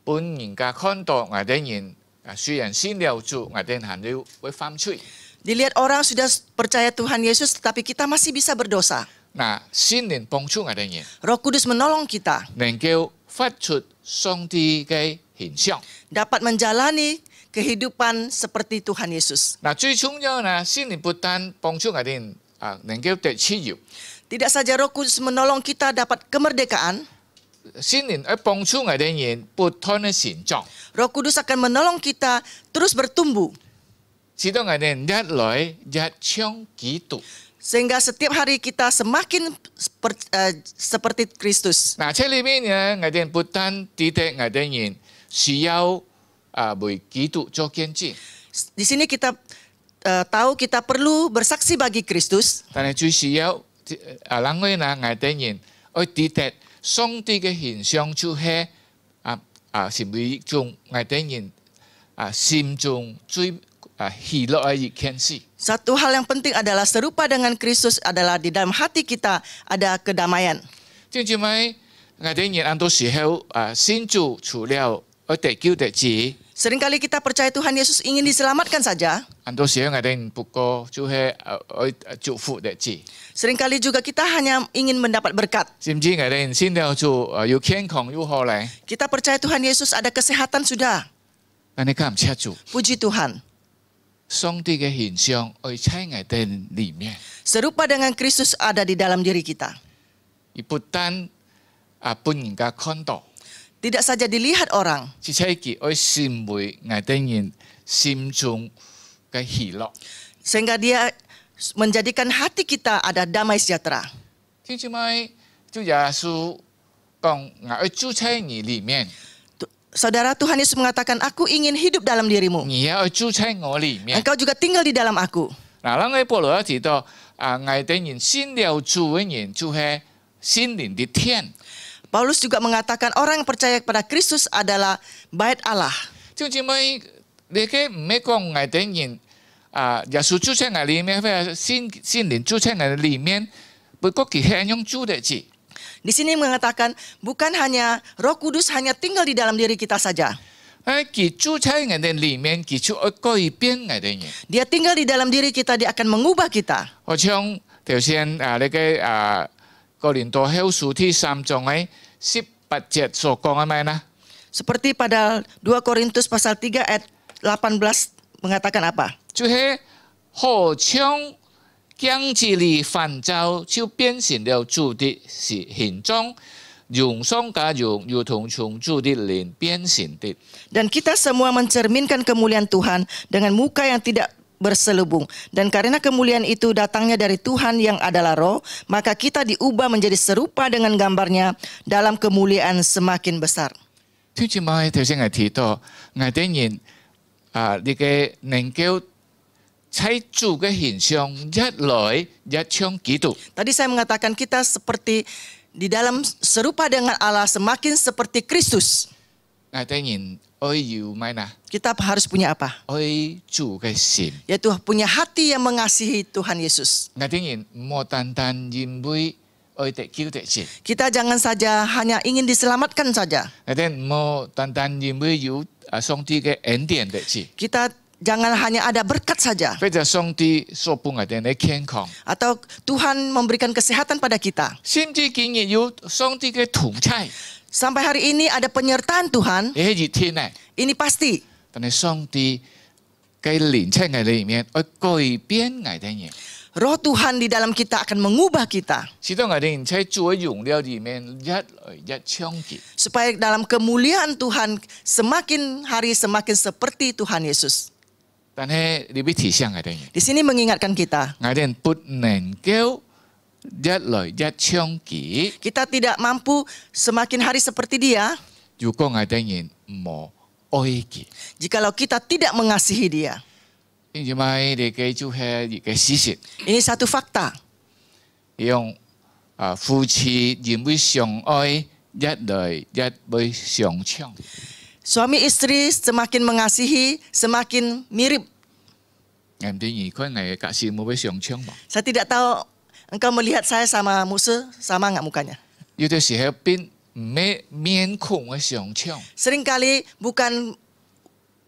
本人家看到我哋人雖然信了主，我哋還要會犯罪。 Dilihat orang sudah percaya Tuhan Yesus, tetapi kita masih bisa berdosa. 嗱，聖靈幫助我哋人， Roh Kudus menolong kita 能夠發出上帝嘅形象。 dapat menjalani kehidupan seperti Tuhan Yesus. 嗱，最重要呢，聖靈不單幫助我哋能夠得自由， Tidak saja Roh Kudus menolong kita dapat kemerdekaan, 聖靈喺幫助我哋人不斷嘅成長， Roh Kudus akan menolong kita terus bertumbuh. 使到我哋一來一唱基督。 Sehingga setiap hari kita semakin seperti Kristus. 嗱，這裏邊呢，我哋不單記得我哋人需要為基督做見證， Di sini kita tahu kita perlu bersaksi bagi Kristus, 但係最需要另外呢，我哋人要記得上帝嘅形象就係是每一種我哋人心中最喜樂嘅一件事。 Satu hal yang penting adalah serupa dengan Kristus adalah di dalam hati kita ada kedamaian. 正因為我哋人很多時候信主除了要得救得治， Seringkali kita percaya Tuhan Yesus ingin diselamatkan saja. 很多時候我哋人不過就係要祝福得治， Seringkali juga kita hanya ingin mendapat berkat. 甚至我哋人信了主要健康要好咧， Kita percaya Tuhan Yesus ada kesehatan sudah. 但係感謝主， Puji Tuhan. 上帝嘅形象喺我哋裏面， Serupa dengan Kristus ada di dalam diri kita. 而不單俾人家看到， Tidak saja dilihat orang, 而且佢喺成為我哋人心中嘅喜樂。 sehingga dia menjadikan hati kita ada damai sejahtera. 正因為主耶穌講我喺住喺你裏面。 Saudara, Tuhan Yesus mengatakan, aku ingin hidup dalam dirimu. 你要住在我裏面。 Engkau juga tinggal di dalam aku. 嗱，咱喺保羅提到我哋人信了主嘅人就係心靈的天。 Paulus juga mengatakan orang yang percaya kepada Kristus adalah bait Allah. 正因為你嘅唔係講我哋人耶穌住在我裏面，或者心靈住在我裏面，不過佢係用住的字。 Di sini mengatakan bukan hanya Roh Kudus hanya tinggal di dalam diri kita saja. 佢住在我哋裏面，佢就會改變我哋人。 Dia tinggal di dalam diri kita, dia akan mengubah kita. 好像頭先你嘅哥林多後書第3章嘅18節所講係咪呢？ Seperti pada 2 Korintus pasal 3 ayat 18 mengatakan apa? 就係好像將子裏反照，就變成了主的形狀，容上加容，如同從主的靈變成的。 Dan kita semua mencerminkan kemuliaan Tuhan dengan muka yang tidak berselubung. Dan karena kemuliaan itu datangnya dari Tuhan yang adalah Roh, maka kita diubah menjadi serupa dengan gambarnya dalam kemuliaan semakin besar. 聽住咪頭先我提到，我哋人你嘅能夠喺主嘅形象一來一唱基督。 Tadi saya mengatakan kita seperti di dalam serupa dengan Allah, semakin seperti Kristus. 我哋人愛要咩呢？ Kita harus punya apa? 愛主嘅心。 Yaitu punya hati yang mengasihi Tuhan Yesus. 我哋人唔好單單因為愛得救得治， Kita jangan saja hanya ingin diselamatkan saja. 我哋唔好單單因為有上帝嘅恩典得治。 Kita jangan hanya ada berkat saja. 或者上帝所俾我哋嘅健康， Atau Tuhan memberikan kesehatan pada kita. 甚至竟然有上帝嘅同在， Sampai hari ini ada penyertaan Tuhan, 係熱天咧。 ini pasti. 但係上帝嘅靈喺我哋裏面，會改變我哋人， Roh Tuhan di dalam kita akan mengubah kita. 使到我哋人喺主嘅榮耀裏面一來一唱結。 Supaya dalam kemuliaan Tuhan semakin hari semakin seperti Tuhan Yesus. 但係你要提醒我哋人， Di sini mengingatkan kita, 我哋人不能夠一來一唱結。 kita tidak mampu semakin hari seperti dia 如果我哋人冇愛佢， jikalau kita tidak mengasihi dia. 因為你嘅就係一個事實， Ini satu fakta. 用夫妻因為相愛一來一會相唱。 Suami istri semakin mengasihi, semakin mirip. 我唔知而家我嘅事冇會相唱嘛？ Saya tidak tahu engkau melihat saya sama Musa, sama nggak mukanya? 有啲時候變唔係面孔嘅相唱， Seringkali bukan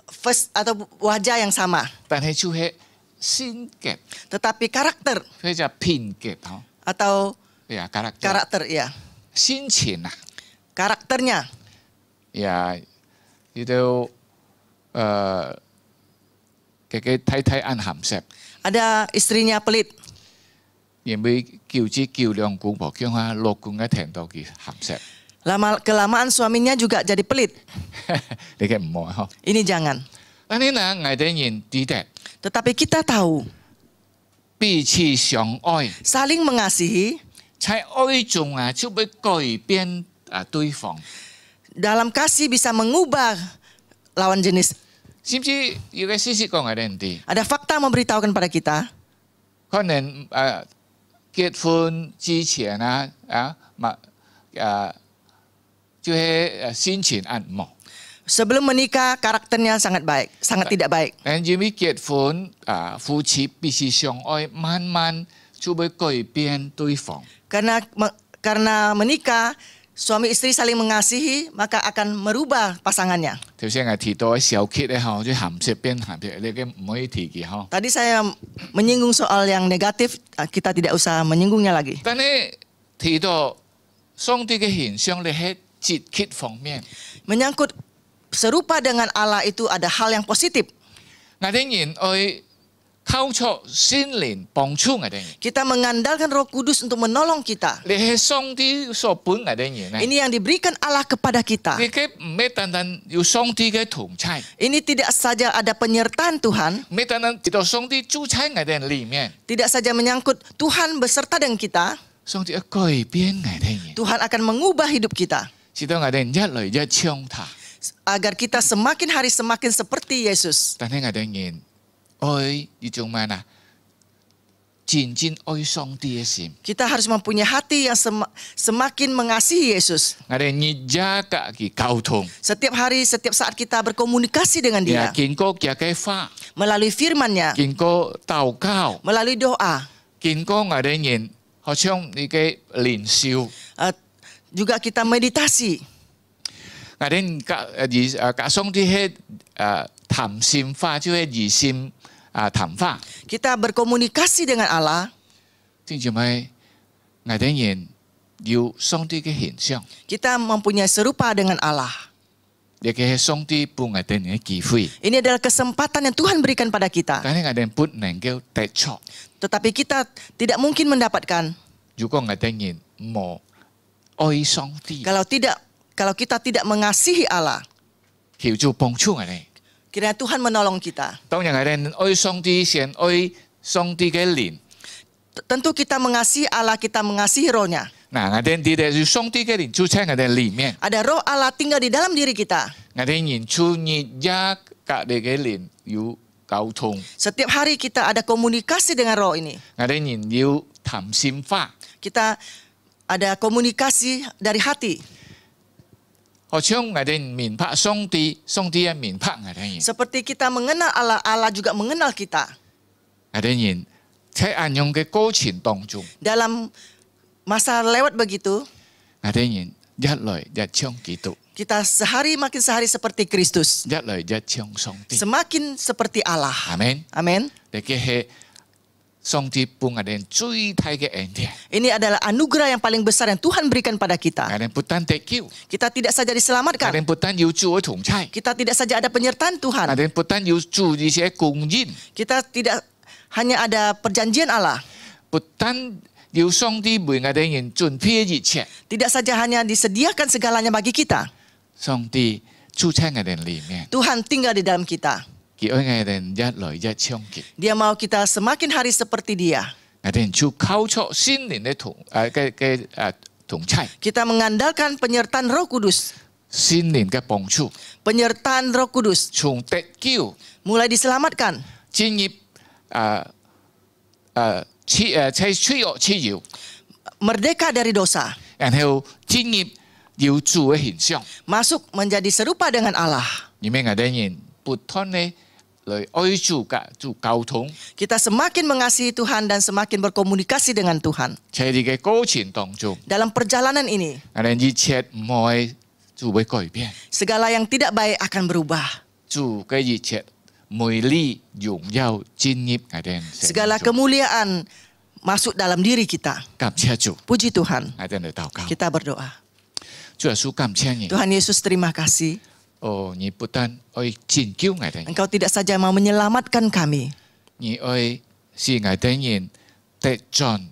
face atau wajah yang sama, 但係就係性格 tetapi karakter 或者品格嗬， atau 呀karakter karakter ya, 心情啊， karakternya. 呀呢度 cái thái thái ăn hàm xẹp. Ada istrinya pelit. Yang bị kiều chi kiều lượng cũng bỏ kiêu hoa lột cũng cái thèn tàu kỳ hàm xẹp. Kelamaan suaminya juga jadi pelit. Để cái mỏi không? Ini jangan. Ini là ngày đây nhìn tí đẹp. Tetapi kita tahu, 彼此相愛， saling mengasihi. 在愛中啊，就會改變對方。 Dalam kasih bisa mengubah lawan jenis. 知唔知有個事實講係點啲？ Ada fakta memberitahukan pada kita. 可能結婚之前就係心情按摩。 Sebelum menikah karakternya sangat baik, sangat tidak baik. 但因為結婚夫妻彼此相愛，慢慢就會改變對方。 Karena menikah, suami istri saling mengasihi, maka akan merubah pasangannya. 頭先我提到小氣咧，就鹹濕變鹹濕，你嘅唔可以提嘅嗬。 Tadi saya menyinggung soal yang negatif, kita tidak usah menyinggungnya lagi. 但係提到上帝嘅形象咧係積極方面。 Menyangkut serupa dengan Allah itu ada hal yang positif. 我哋人愛靠著聖靈幫助我哋人。 Kita mengandalkan Roh Kudus untuk menolong kita. 你係上帝所本我哋人咧。 Ini yang diberikan Allah kepada kita. 你嘅唔係單單要上帝嘅同在， Ini tidak saja ada penyertaan Tuhan, 唔係單單知道上帝住在我哋裡面， tidak saja menyangkut Tuhan beserta dengan kita, 上帝要改變我哋人， Tuhan akan mengubah hidup kita. 使到我哋人一來一像他。 Agar kita semakin hari semakin seperti Yesus. 但係我哋人愛呢種咩啊？真正愛上帝嘅心。 Kita harus mempunyai hati yang semakin mengasihi Yesus. 我哋日加嘅溝通， Setiap hari, setiap saat kita berkomunikasi dengan 也 Dia. 經過嘅話， Melalui firman-Nya, 經過禱告， melalui doa. 經過我哋人好像你嘅靈修。 Juga kita meditasi. 我哋甲上帝係談心話，就係異性談話。 Kita berkomunikasi dengan Allah. 正就係我哋人要上帝嘅形象， Kita mempunyai serupa dengan Allah. 亦係上帝俾我哋嘅機會。 Ini adalah kesempatan yang Tuhan berikan pada kita. 但係我哋不能夠得錯， Tetapi kita tidak mungkin mendapatkan 如果我哋人冇愛上帝， kalau kita tidak mengasihi Allah. 求主幫助我哋。 Kiranya Tuhan menolong kita. 當然我哋愛上帝，先愛上帝嘅靈。 Tentu kita mengasihi Allah, kita mengasihi Roh-Nya. 嗱，我哋啲係上帝嘅靈住喺我哋裡面， Ada Roh Allah tinggal di dalam diri kita. 我哋人處日隔離嘅靈要溝通， Setiap hari kita ada komunikasi dengan Roh ini. 我哋人要談心話。 Kita ada komunikasi dari hati. 好像我哋明白上帝，上帝也明白我哋人。 Seperti kita mengenal Allah, Allah juga mengenal kita. 我哋人喺安樣嘅過程當中， Dalam masa lewat begitu, 我哋人一來一唱基督， kita makin sehari seperti Kristus. 一來一唱上帝。 Semakin seperti Allah. 阿們。 Amin. 呢個係上帝俾我哋最大嘅恩典。 Ini adalah anugerah yang paling besar yang Tuhan berikan pada 我 kita. 哋不但得救， Kita tidak saja 我 diselamatkan. 哋不但要主嘅同在， Kita tidak saja ada penyertaan 我 Tuhan. 哋不但要主呢些供應， Kita tidak hanya ada perjanjian Allah. 不但要上帝為我哋人準備一切， Tidak saja hanya disediakan segalanya bagi kita. 上帝住喺我哋裡面， Tuhan tinggal di dalam kita. 佢愛我哋一來一唱嘅。 Dia mau kita semakin hari seperti Dia. 我哋就靠出心靈嘅同在， Kita mengandalkan penyertaan Roh Kudus. 心靈嘅幫助， Penyertaan Roh Kudus. 從得救 Mulai diselamatkan. 進入在罪惡之搖， Merdeka dari dosa. 然後進入要主嘅形象。 Masuk menjadi serupa dengan Allah. 因為我哋人不斷咧來愛主溝通， Kita semakin mengasihi Tuhan dan semakin berkomunikasi dengan Tuhan. 在呢個過程當中， Dalam perjalanan ini, 我哋一切唔會就會改變， segala yang tidak baik akan berubah. 主嘅一切美麗榮耀進入我哋生 Segala 命中。 kemuliaan masuk dalam diri kita. 感謝主， Puji Tuhan. 我哋嚟禱告。 Kita berdoa. 主耶穌感謝你， Tuhan Yesus, terima kasih. 你不但愛拯救我哋， Engkau tidak saja mau menyelamatkan kami, 你愛使我哋人得盡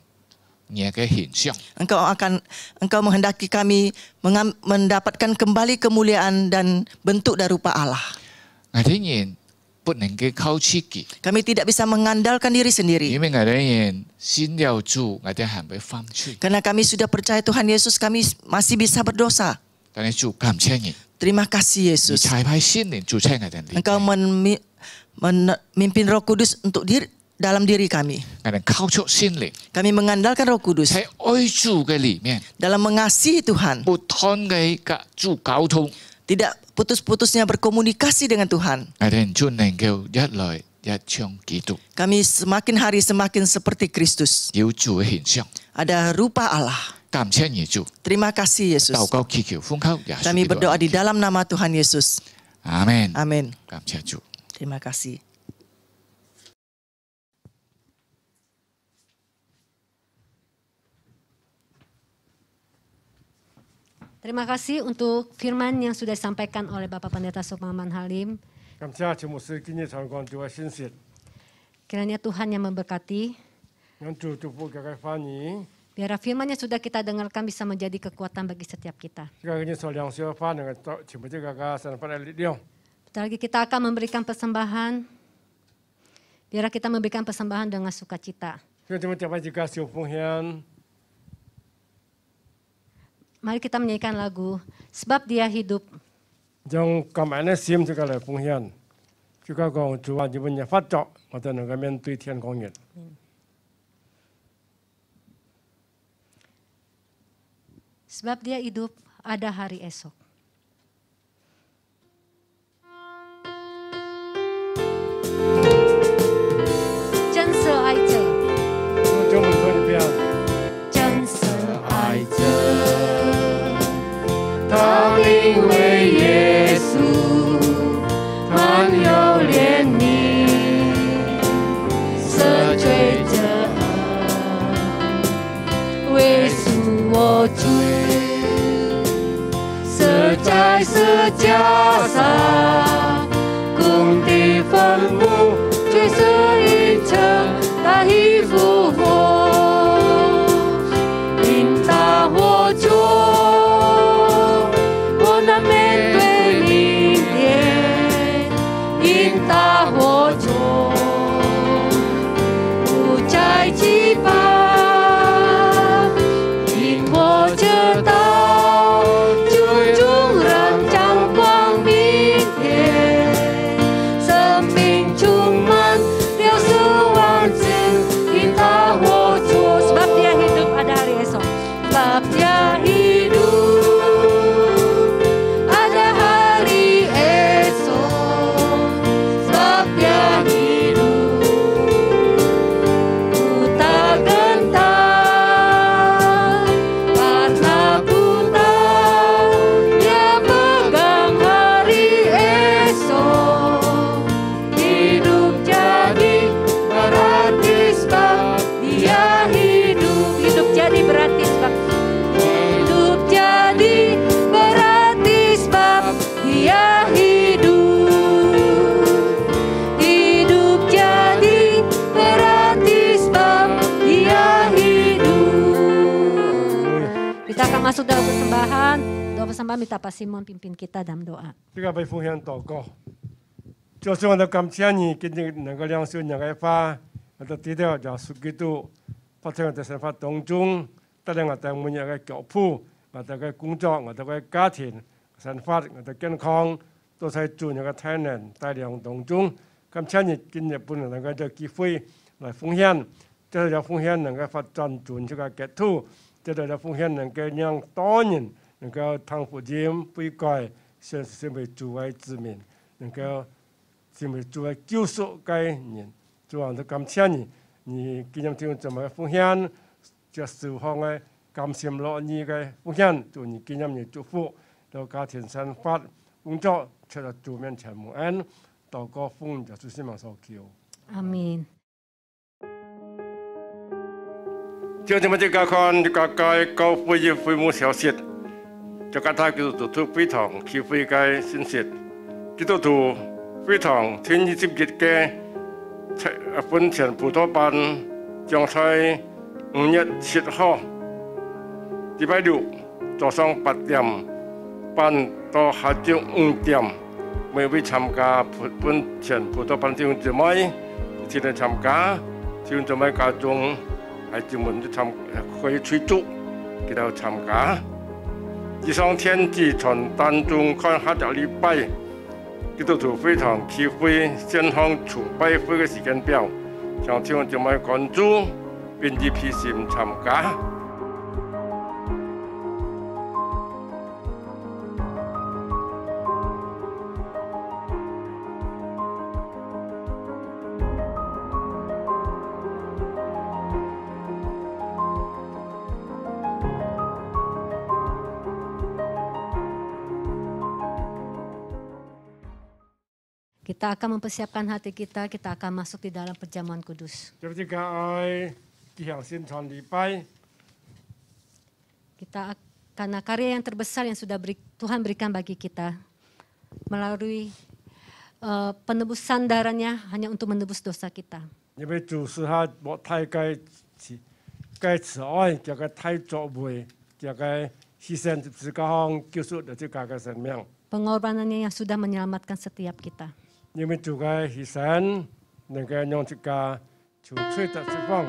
你嘅形象。 Engkau menghendaki kami mendapatkan kembali kemuliaan dan bentuk dan rupa Allah. 我哋人不能夠靠自己， Kami tidak bisa mengandalkan diri sendiri. 因為我哋人信了主，我哋係會犯罪。 Karena kami sudah percaya Tuhan Yesus, kami masih bisa berdosa. 但係主感謝你， Terima kasih 你 Yesus. 差派聖靈住喺我哋裏 Engkau 面， memimpin Roh Kudus untuk dalam diri kami. 我哋靠出聖靈， Kami mengandalkan Roh Kudus 喺愛主嘅裏面， dalam mengasihi Tuhan. 不斷嘅跟主溝通， Tidak putus-putusnya berkomunikasi dengan Tuhan. 我哋就能夠一來一像基督， Kami semakin hari semakin seperti Kristus. 有主嘅形象。 Ada rupa Allah. 感謝你主， Terima kasih Yesus. 禱告祈求奉靠耶穌 Kami 基督 berdoa di dalam nama Tuhan Yesus. 阿門。 Amin. 感謝主。 Terima kasih. Terima kasih untuk firman yang sudah disampaikan oleh Bapak Pendeta Sukmaman Halim. 感謝主牧師今日傳講主嘅信息， Kiranya Tuhan yang memberkati. 讓主祝福佢嘅翻譯， Biar firman yang sudah kita dengarkan bisa menjadi kekuatan bagi setiap kita. 呢個今日所領受嘅翻譯全部都係個神法嘅力量。 Bentar lagi kita akan memberikan persembahan. Biar kita memberikan persembahan dengan sukacita. 所以點樣就係自家小奉獻， Mari kita menyanyikan lagu Sebab Dia Hidup. 將感恩嘅心自家嚟奉獻，自家講主話，你們嘅發作，我哋能夠面對天光日。 Sebab Dia hidup, ada hari esok. Chân sợ ai chờ, 將門口裏邊， chân sợ ai 他因为耶稣，他有怜悯，赦罪者为赎我罪，死在十架上，公的坟墓，罪赦已成，他已复活，因他活着。 他活着，不再惧怕，因我知道，主中让阳光明天，生命充满了死亡之，因他活着。Sebab dia hidup ada hari esok. Sebab dia hidup. Masuk dalam persembahan, doa persembahan minta Pak Simon pimpin kita dalam doa. 呢個被奉獻禱告，就算我哋感謝你，今日能夠領受人嘅話，我哋知道耶穌基督發生我哋生活當中，帶領我哋每日嘅腳步，我哋嘅工作，我哋嘅家庭生活，我哋健康，都係主嘅體能帶領當中。感謝你今日本能夠有機會來奉獻，即係有奉獻能夠發展主呢個結土。 這度奉獻能夠讓多人能夠聽福音悔改，成為主嘅子民，能夠成為主嘅救贖嘅人。主啊，都感謝你，你今日聽這麼奉獻，這受放嘅甘心樂意嘅奉獻，祝你今日你祝福，到家庭生活工作，出到主面前蒙恩，禱告奉耶穌聖名所求。 Amin. 就這麼這個看這個教會父母消息，就甲他基督徒非常去悔改信息，基督徒非常天20日嘅本前葡萄班將在5月7號，禮拜六早上8點半到下晝5點，每位參加本前葡萄班弟兄姊妹一齊嚟參加，弟兄姊妹家中孩子們可以催促佢哋參加。以上天氣從當中看下個禮拜，基督徒非常忌諱線上崇拜會嘅時間表，向弟兄姊妹關注，並以披心參加。Kita akan mempersiapkan hati kita, kita akan masuk di dalam perjamuan kudus. Karena karya yang terbesar yang sudah Tuhan berikan bagi kita melalui penebusan darahnya hanya untuk menebus dosa kita. Pengorbanannya yang sudah menyelamatkan setiap kita. 因为主嘅犧牲能夠讓這個從罪得釋放。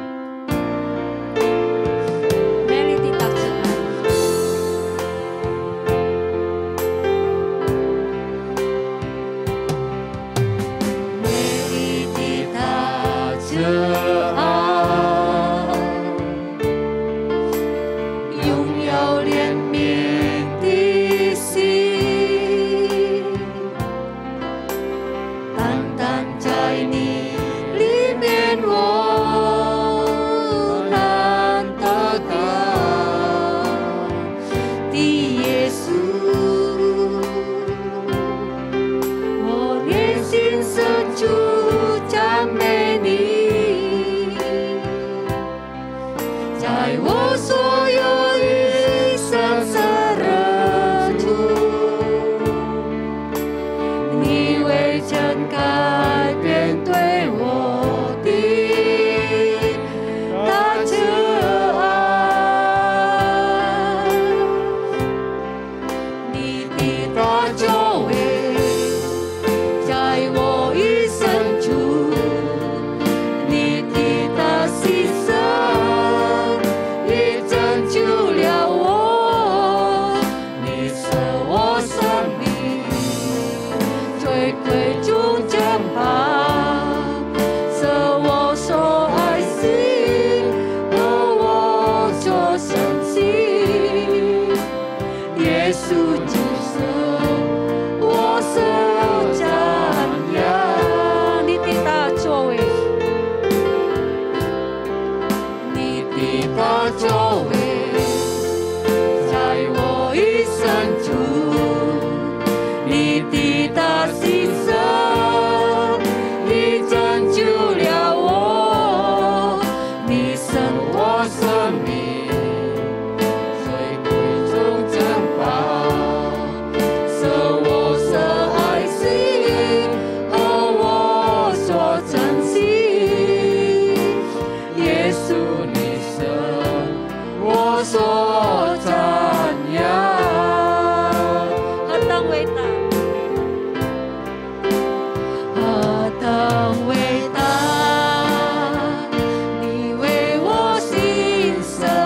你为我心生。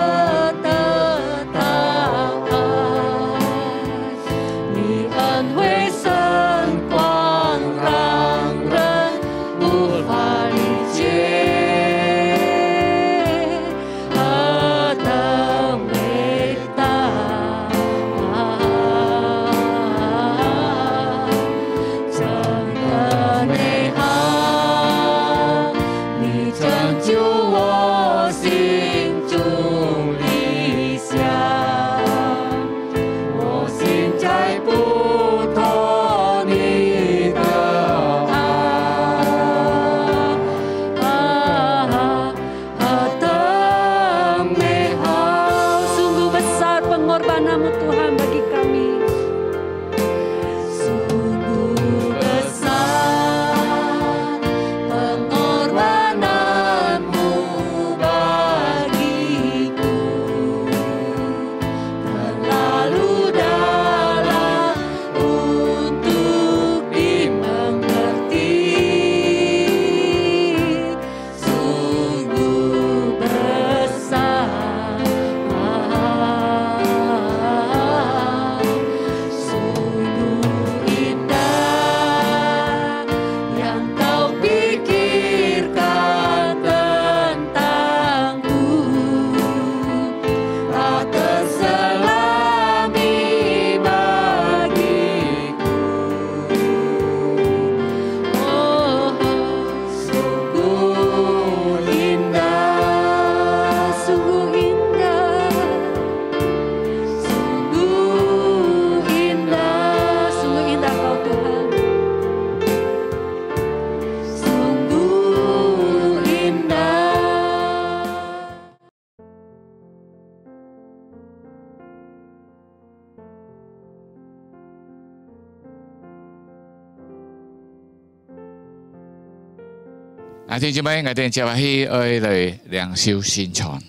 弟兄姊妹，我哋接下去愛嚟領受聖餐。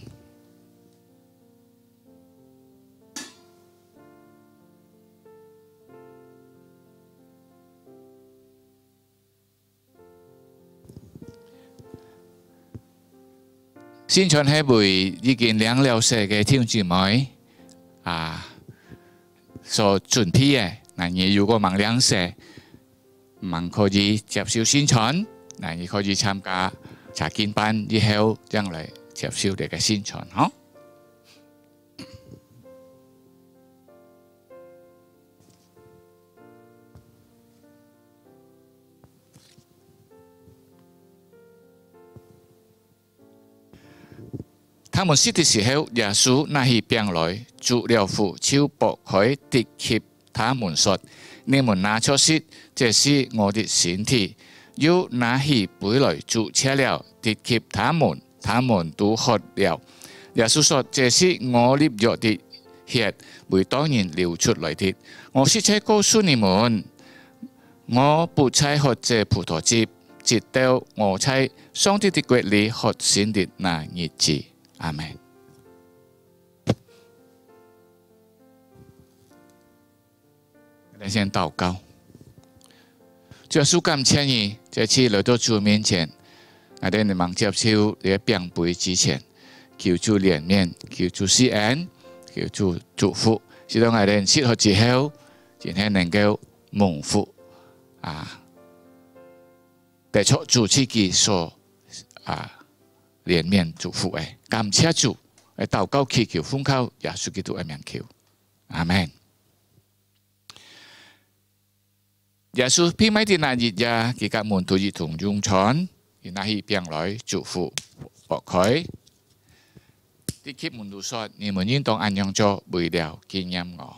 聖餐係為已經領了洗嘅弟兄姊妹所準備嘅。嗱，你如果盲領洗，盲可以接受聖餐，嗱，你可以參加查經班以後，將來接受你嘅聖餐，嗬。他們食的時候，耶穌拿起餅來，祝了福，就擘開，遞給他們說：你們拿着吃，這是我的身體。又拿起杯來，祝謝了，遞給他們，他們都喝了。耶穌說：這是我立約的血，為多人流出來的。我實在告訴你們，我不再喝這葡萄汁，直到我在上帝的國裏喝新的那日子。阿們。我哋先禱告。主耶穌感謝你，這次來到主面前，我哋你忙接受你嘅餅杯之前，求主憐憫，求主施恩，求主祝福，使到我哋吃喝之後，真係能夠蒙福得出主自己所憐憫祝福嘅，感謝主，禱告祈求奉靠耶穌基督嘅名求，阿們。耶穌披麥的那日呀，佢甲門徒一同用餐，佢拿起餅來祝福，擘開，遞給門徒說：你們應當這樣做，為了紀念我。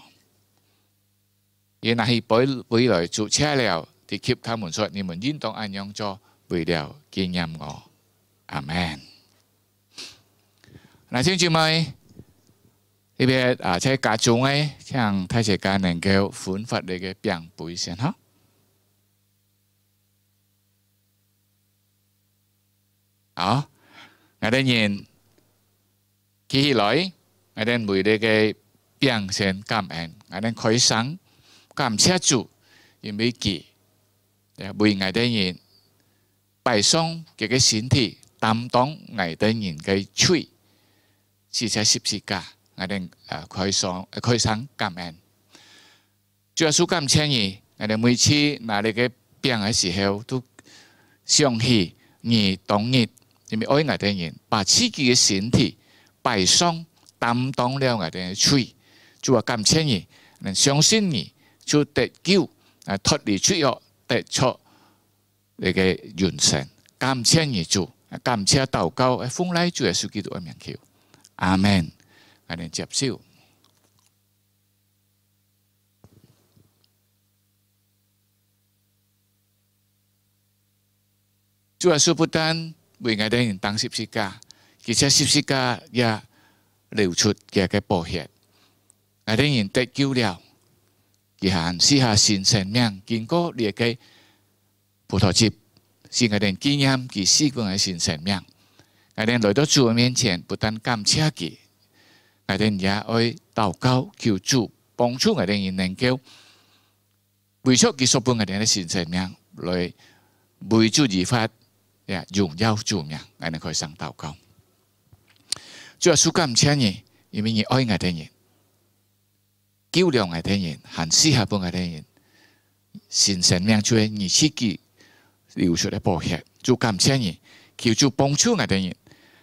佢拿起杯來祝謝了，遞給他們說：你們應當這樣做，為了紀念我。阿們。嗱，弟兄姊妹，呢邊喺家中咧，請大家能夠分發你嘅餅杯先嚇。好，我哋人企起來，我哋為你嘅餅先感恩，我哋開聲感謝主，因為佢為我哋人擺上佢嘅身體，擔當我哋人嘅罪，是在十字架，我哋開聲感恩。主耶穌感謝你，我哋每次拿你嘅餅嘅時候，都想起你當日。因為愛我哋人，把自己嘅身體擺上，擔當了我哋嘅罪。主話感謝你，能相信你，就得救，脫離罪惡，得出你嘅完成。感謝你主，感謝禱告，奉賴主耶穌基督嘅名求，阿們。我哋接受。主耶穌不但為我哋人當十字架，而且十字架也流出佢嘅寶血，我哋人得救了，佢行賜下新生命，經過呢個葡萄汁，使我哋紀念佢死過嘅新生命。我哋來到主嘅面前，不但感謝佢，我哋也愛禱告求主幫助我哋人能夠為咗佢所幫我哋嘅新生命來為主而發。榮耀主名，我哋可以上禱告。主耶穌感謝你，因為你愛我哋人，救了我哋人，還賜下俾我哋人新生命，就係你自己流出嘅寶血。主感謝你，求主幫助我哋人，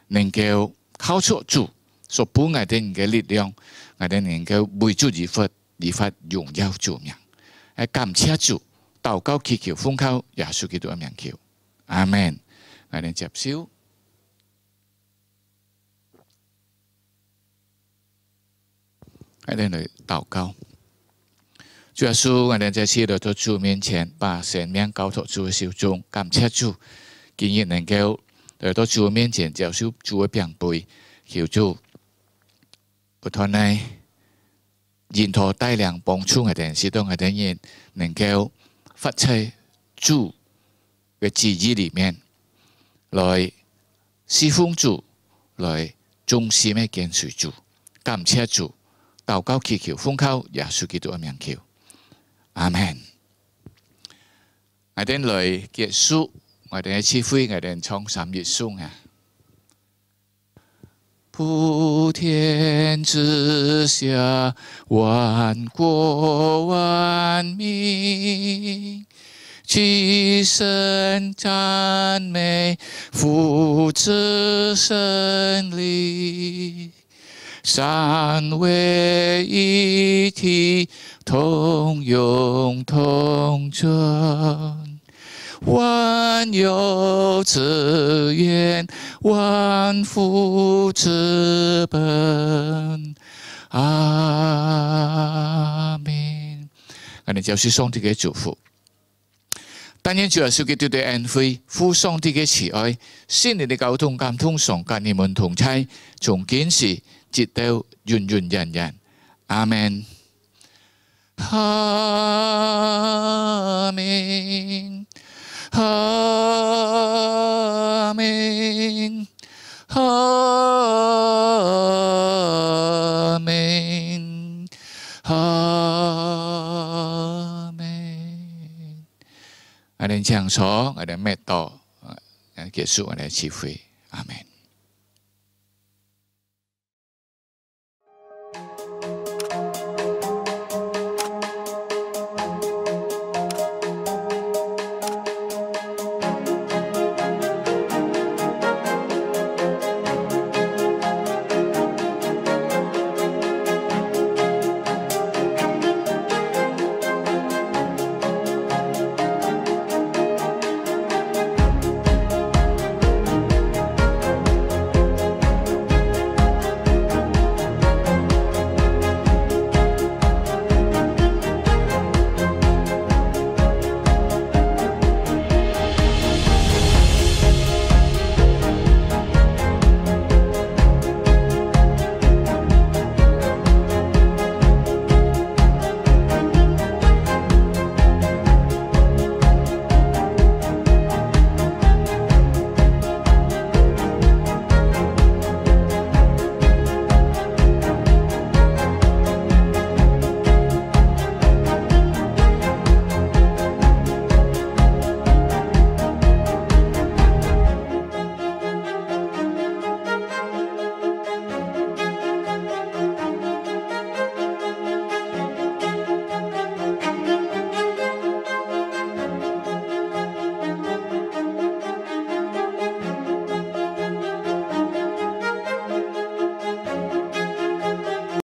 能夠靠出主所俾我哋人嘅力量，我哋能夠為主而發榮耀主名。感謝主，禱告祈求奉靠耶穌基督嘅名求，阿們。我哋接受，我哋嚟禱告。主耶穌，我哋這次來到主面前，把生命交託主嘅手中，感謝主，今日能夠來到主面前接受主嘅餅杯，求主不斷嚟沿途帶領幫助我哋，使到我哋人能夠發揮主嘅旨意裏面。來侍奉主，來忠心嘅跟隨主，感謝主，禱告祈求奉靠耶穌基督嘅名求，阿門。我哋來結束，我哋嘅聚會，我哋唱3日頌啊！普天之下，萬國萬民，齊聲讚美父子聖靈，三位一體，同榮同尊。萬有之源，萬福之本。阿門。我哋就是上帝嘅祝福。但願主耶穌基督嘅恩惠、父上帝嘅慈愛、聖靈嘅交通感通常跟你們同在，從今時直到永永遠遠。阿門。阿門。阿門，阿門，阿門。我哋唱錯，我哋咩多？結束我哋聚會，阿門。